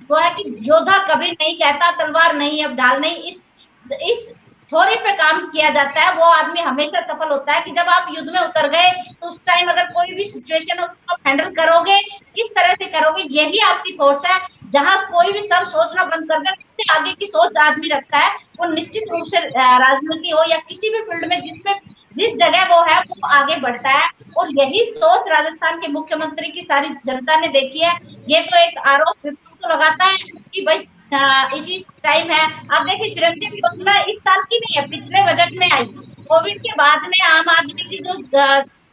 [SPEAKER 2] वो है कि योद्धा कभी नहीं कहता तलवार नहीं अब ढाल नहीं, इस थ्योरी पे काम किया जाता है, वो आदमी हमेशा सफल होता है कि जब आप युद्ध में उतर गए तो उस टाइम अगर कोई भी सिचुएशन है उसको हैंडल करोगे, किस तरह से करोगे, यही आपकी सोच है। जहां कोई भी सब सोचना बंद कर दे, उससे आगे की सोच आदमी रखता है, वो निश्चित रूप से राजनीति हो या किसी भी फील्ड में जिस जगह वो है वो आगे बढ़ता है। और यही सोच राजस्थान के मुख्यमंत्री की सारी जनता ने देखी है। ये तो एक आरोप विपक्ष को लगाता है कि भाई इसी टाइम है। अब देखिए चिरंजीवी योजना इस साल की नहीं है, पिछले बजट में आई। कोविड के बाद में आम आदमी की जो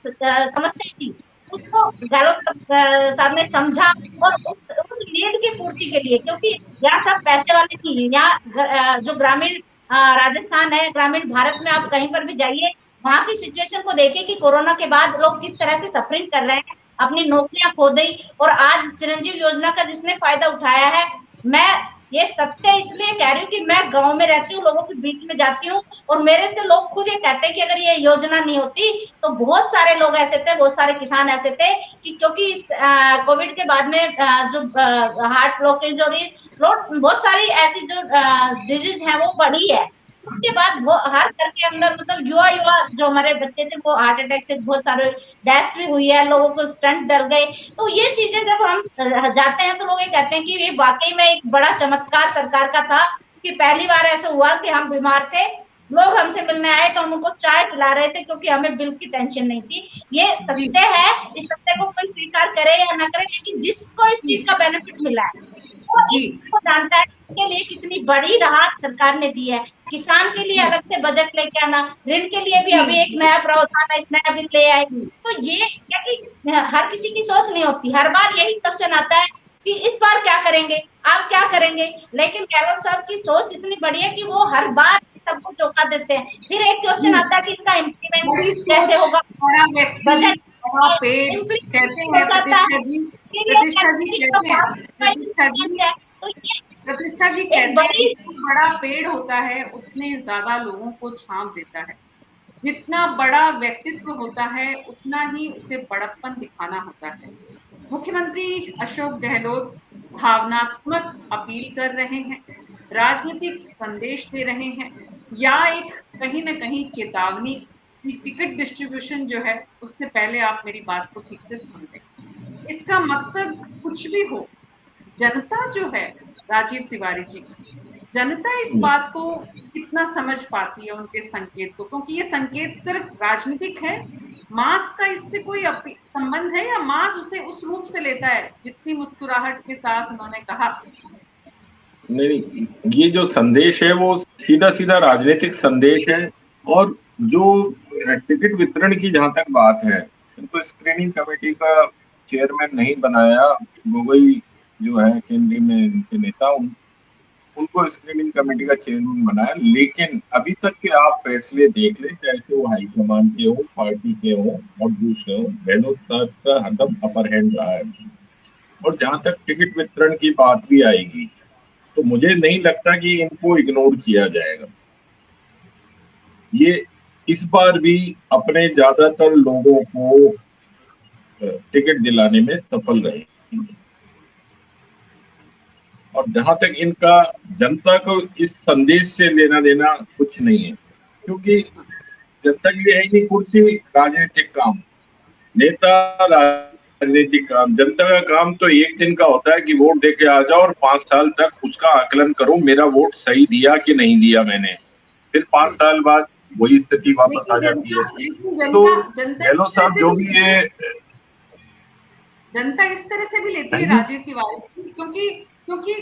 [SPEAKER 2] समस्या थी उसको गहलोत साहब ने समझा, और उस नीड की पूर्ति के लिए, क्योंकि यहाँ सब पैसे वाले नहीं है, यहाँ जो ग्रामीण राजस्थान है, ग्रामीण भारत में आप कहीं पर भी जाइए, वहां की सिचुएशन को देखिए कि कोरोना के बाद लोग किस तरह से सफरिंग कर रहे हैं, अपनी नौकरियां खो दी। और आज चिरंजीवी योजना का जिसने फायदा उठाया है, मैं ये सत्य इसलिए कह रही हूँ कि मैं गांव में रहती हूँ, लोगों के बीच में जाती हूँ, और मेरे से लोग खुद ये कहते हैं कि अगर ये योजना नहीं होती तो बहुत सारे लोग ऐसे थे, बहुत सारे किसान ऐसे थे कि क्योंकि कोविड के बाद में जो हार्ट ब्लॉकेज और ये बहुत सारी ऐसी जो डिजीज है वो बढ़ी है। उसके बाद वो हर घर के अंदर मतलब युवा जो हमारे बच्चे थे वो हार्ट अटैक से बहुत सारे डेथ्स भी हुई है, लोगों को स्टंट डर गए। तो ये चीजें जब हम जाते हैं तो लोग ये कहते हैं कि ये वाकई में एक बड़ा चमत्कार सरकार का था कि पहली बार ऐसा हुआ कि हम बीमार थे, लोग हमसे मिलने आए तो हम उनको चाय पिला रहे थे क्योंकि हमें बिल की टेंशन नहीं थी। ये सत्य है, इस सत्य को कोई स्वीकार करे या ना करे, लेकिन जिसको इस चीज का बेनिफिट मिला है वो जानता है इसके लिए कितनी बड़ी राहत सरकार ने दी है। किसान के लिए अलग से बजट लेके आना, ऋण के लिए भी अभी एक नया प्रावधान, एक नया बिल ले आए। तो ये क्या कि हर किसी की सोच नहीं होती, हर बार यही क्वेश्चन आता है कि इस बार क्या करेंगे, आप क्या करेंगे, लेकिन गहलोत साहब की सोच इतनी बड़ी है कि वो हर बार सबको चौंका देते हैं। फिर एक क्वेश्चन आता है कि इसका इम्प्लीमेंट कैसे होगा, बजट
[SPEAKER 1] कहते हैं प्रतिष्ठा जी कहते हैं बड़ा पेड़ होता है उतने ज्यादा लोगों को छांव देता है, जितना बड़ा व्यक्तित्व होता है उतना ही उसे बड़प्पन दिखाना होता है। मुख्यमंत्री अशोक गहलोत भावनात्मक अपील कर रहे हैं, राजनीतिक संदेश दे रहे हैं, या एक कहीं ना कहीं चेतावनी कि टिकट डिस्ट्रीब्यूशन जो है उससे पहले आप मेरी बात को ठीक से सुन लें। इसका मकसद कुछ भी हो, जनता जो है राजीव तिवारी जी, जनता इस बात को कितना समझ पाती है उनके संकेत को, क्योंकि ये संकेत सिर्फ राजनीतिक है, मास का इससे कोई संबंध है, या मास उसे उस रूप से लेता है जितनी मुस्कुराहट के साथ उन्होंने कहा।
[SPEAKER 3] नहीं, ये जो संदेश है वो सीधा सीधा राजनीतिक संदेश है। और जो टिकट वितरण की जहां तक बात है, इनको स्क्रीनिंग कमेटी का चेयरमैन नहीं बनाया, गोगोई जो है केंद्रीय में इनके नेता, उनको स्क्रीनिंग कमेटी का चेयरमैन बनाया। लेकिन अभी तक के आप फैसले देख लें, चाहे वो हाईकमान के हो, पार्टी के हो और दूसरे हो, गहलोत साहब का हरदम अपर हैंड रहा है। और जहां तक टिकट वितरण की बात भी आएगी, तो मुझे नहीं लगता कि इनको इग्नोर किया जाएगा। ये इस बार भी अपने ज्यादातर लोगों को टिकट दिलाने में सफल रहेंगे। और जहां तक इनका जनता को इस संदेश से लेना देना कुछ नहीं है, क्योंकि जब तक ये है ही नहीं कुर्सी, राजनीतिक काम, नेता राजनीतिक काम, जनता का काम तो एक दिन का होता है कि वोट दे के आ जाओ और 5 साल तक उसका आकलन करो, मेरा वोट सही दिया कि नहीं दिया मैंने। फिर 5 साल बाद वही स्थिति वापस आ जाती है। तो गहलोत साहब जो भी ये
[SPEAKER 1] जनता इस तरह से भी लेती है राजनीति वाले, क्योंकि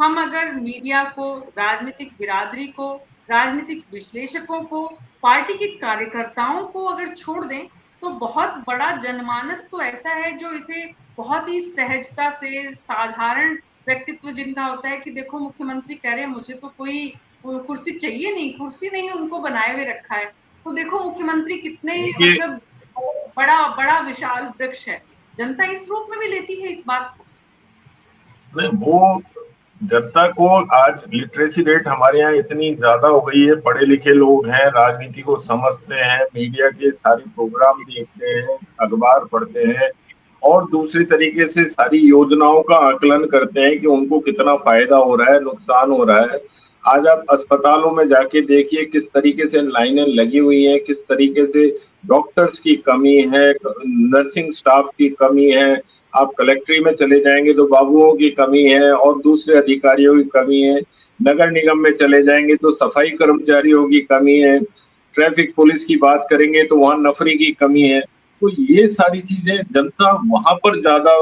[SPEAKER 1] हम अगर मीडिया को, राजनीतिक बिरादरी को, राजनीतिक विश्लेषकों को, पार्टी के कार्यकर्ताओं को अगर छोड़ दें, तो बहुत बड़ा जनमानस तो ऐसा है जो इसे बहुत ही सहजता से, साधारण व्यक्तित्व जिनका होता है कि देखो मुख्यमंत्री कह रहे हैं मुझे तो कोई कुर्सी चाहिए नहीं, कुर्सी नहीं उनको बनाए हुए रखा है, तो देखो मुख्यमंत्री कितने मतलब बड़ा बड़ा विशाल वृक्ष है। जनता इस रूप में भी लेती है इस बात को।
[SPEAKER 3] नहीं, वो जनता को आज लिटरेसी रेट हमारे यहाँ इतनी ज्यादा हो गई है, पढ़े लिखे लोग हैं, राजनीति को समझते हैं, मीडिया के सारे प्रोग्राम देखते हैं, अखबार पढ़ते हैं और दूसरी तरीके से सारी योजनाओं का आकलन करते हैं कि उनको कितना फायदा हो रहा है, नुकसान हो रहा है। आज आप अस्पतालों में जाके देखिए किस तरीके से लाइनें लगी हुई हैं, किस तरीके से डॉक्टर्स की कमी है, नर्सिंग स्टाफ की कमी है। आप कलेक्ट्री में चले जाएंगे तो बाबुओं की कमी है और दूसरे अधिकारियों की कमी है। नगर निगम में चले जाएंगे तो सफाई कर्मचारियों की कमी है। ट्रैफिक पुलिस की बात करेंगे तो वहां नफरी की कमी है। तो ये सारी चीजें जनता वहां पर ज्यादा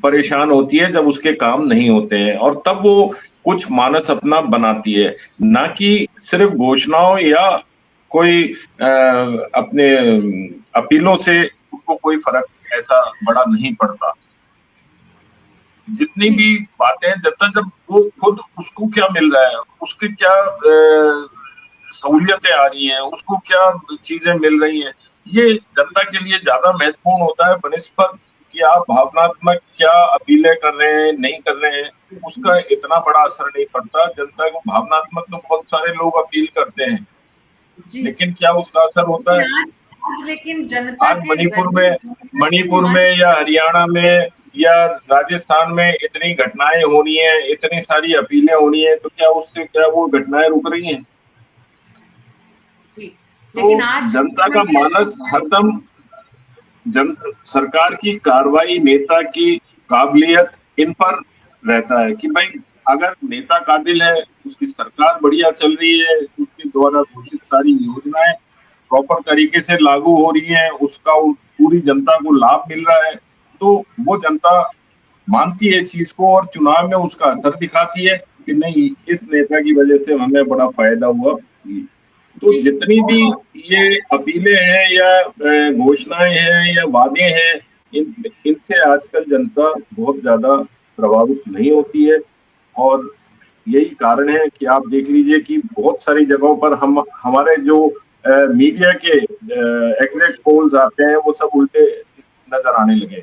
[SPEAKER 3] परेशान होती है जब उसके काम नहीं होते हैं, और तब वो कुछ मानस अपना बनाती है, ना कि सिर्फ घोषणाओं या कोई अपने अपीलों से उनको कोई फर्क ऐसा बड़ा नहीं पड़ता। जितनी भी बातें जब वो खुद उसको क्या मिल रहा है, उसके क्या सहूलियतें आ रही हैं, उसको क्या चीजें मिल रही हैं, ये जनता के लिए ज्यादा महत्वपूर्ण होता है बनिस्बत कि आप भावनात्मक क्या अपीलें कर रहे हैं, नहीं कर रहे हैं, उसका इतना बड़ा असर नहीं पड़ता। जनता को भावनात्मक तो बहुत सारे लोग अपील करते हैं, लेकिन क्या उसका असर होता है?
[SPEAKER 1] आज लेकिन जनता
[SPEAKER 3] आज मणिपुर में या हरियाणा में या राजस्थान में इतनी घटनाएं हो रही हैं, इतनी सारी अपीलें हो रही हैं, तो क्या उससे क्या वो घटनाएं रुक रही हैं? तो जनता का मानस हरदम सरकार की कार्रवाई, नेता की काबिलियत, इन पर रहता है कि भाई अगर नेता काबिल है, उसकी सरकार बढ़िया चल रही है, उसके द्वारा घोषित सारी योजनाएं प्रॉपर तरीके से लागू हो रही हैं, उसका पूरी जनता को लाभ मिल रहा है, तो वो जनता मानती है इस चीज को और चुनाव में उसका असर दिखाती है कि नहीं, इस नेता की वजह से हमें बड़ा फायदा हुआ। तो जितनी भी ये अपीलें हैं या घोषणाएं हैं या वादे हैं, इनसे आजकल जनता बहुत ज्यादा प्रभावित नहीं होती है। और यही कारण है कि आप देख लीजिए कि बहुत सारी जगहों पर हमारे जो मीडिया के एग्जैक्ट पोल्स आते हैं वो सब उल्टे नजर आने लगे।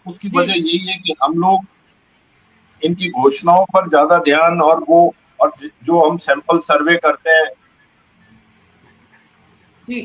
[SPEAKER 3] उसकी वजह यही है कि हम लोग इनकी घोषणाओं पर ज्यादा ध्यान और जो हम सैंपल सर्वे करते हैं।
[SPEAKER 1] जी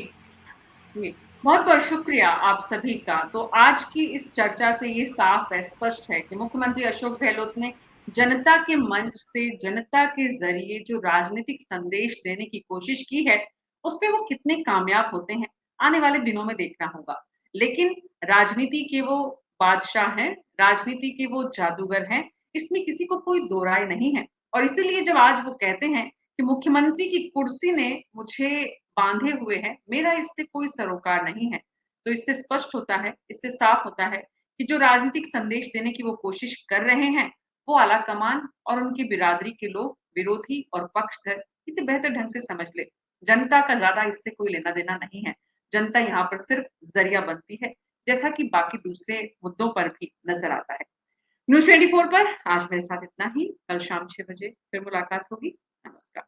[SPEAKER 1] जी, बहुत बहुत शुक्रिया आप सभी का। तो आज की इस चर्चा से ये साफ है, स्पष्ट है कि मुख्यमंत्री अशोक गहलोत ने जनता के मंच से, जनता के जरिए जो राजनीतिक संदेश देने की कोशिश की है, उसमें वो कितने कामयाब होते हैं आने वाले दिनों में देखना होगा। लेकिन राजनीति के वो बादशाह हैं, राजनीति के वो जादूगर हैं, इसमें किसी को कोई दो राय नहीं है। और इसीलिए जब आज वो कहते हैं कि मुख्यमंत्री की कुर्सी ने मुझे बांधे हुए है, मेरा इससे कोई सरोकार नहीं है, तो इससे स्पष्ट होता है, इससे साफ होता है कि जो राजनीतिक संदेश देने की वो कोशिश कर रहे हैं, वो आलाकमान और उनकी बिरादरी के लोग, विरोधी और पक्षधर, इसे बेहतर ढंग से समझ ले। जनता का ज्यादा इससे कोई लेना देना नहीं है। जनता यहाँ पर सिर्फ जरिया बनती है, जैसा कि बाकी दूसरे मुद्दों पर भी नजर आता है। न्यूज़ 24 पर आज मेरे साथ इतना ही। कल शाम 6 बजे फिर मुलाकात होगी। नमस्कार।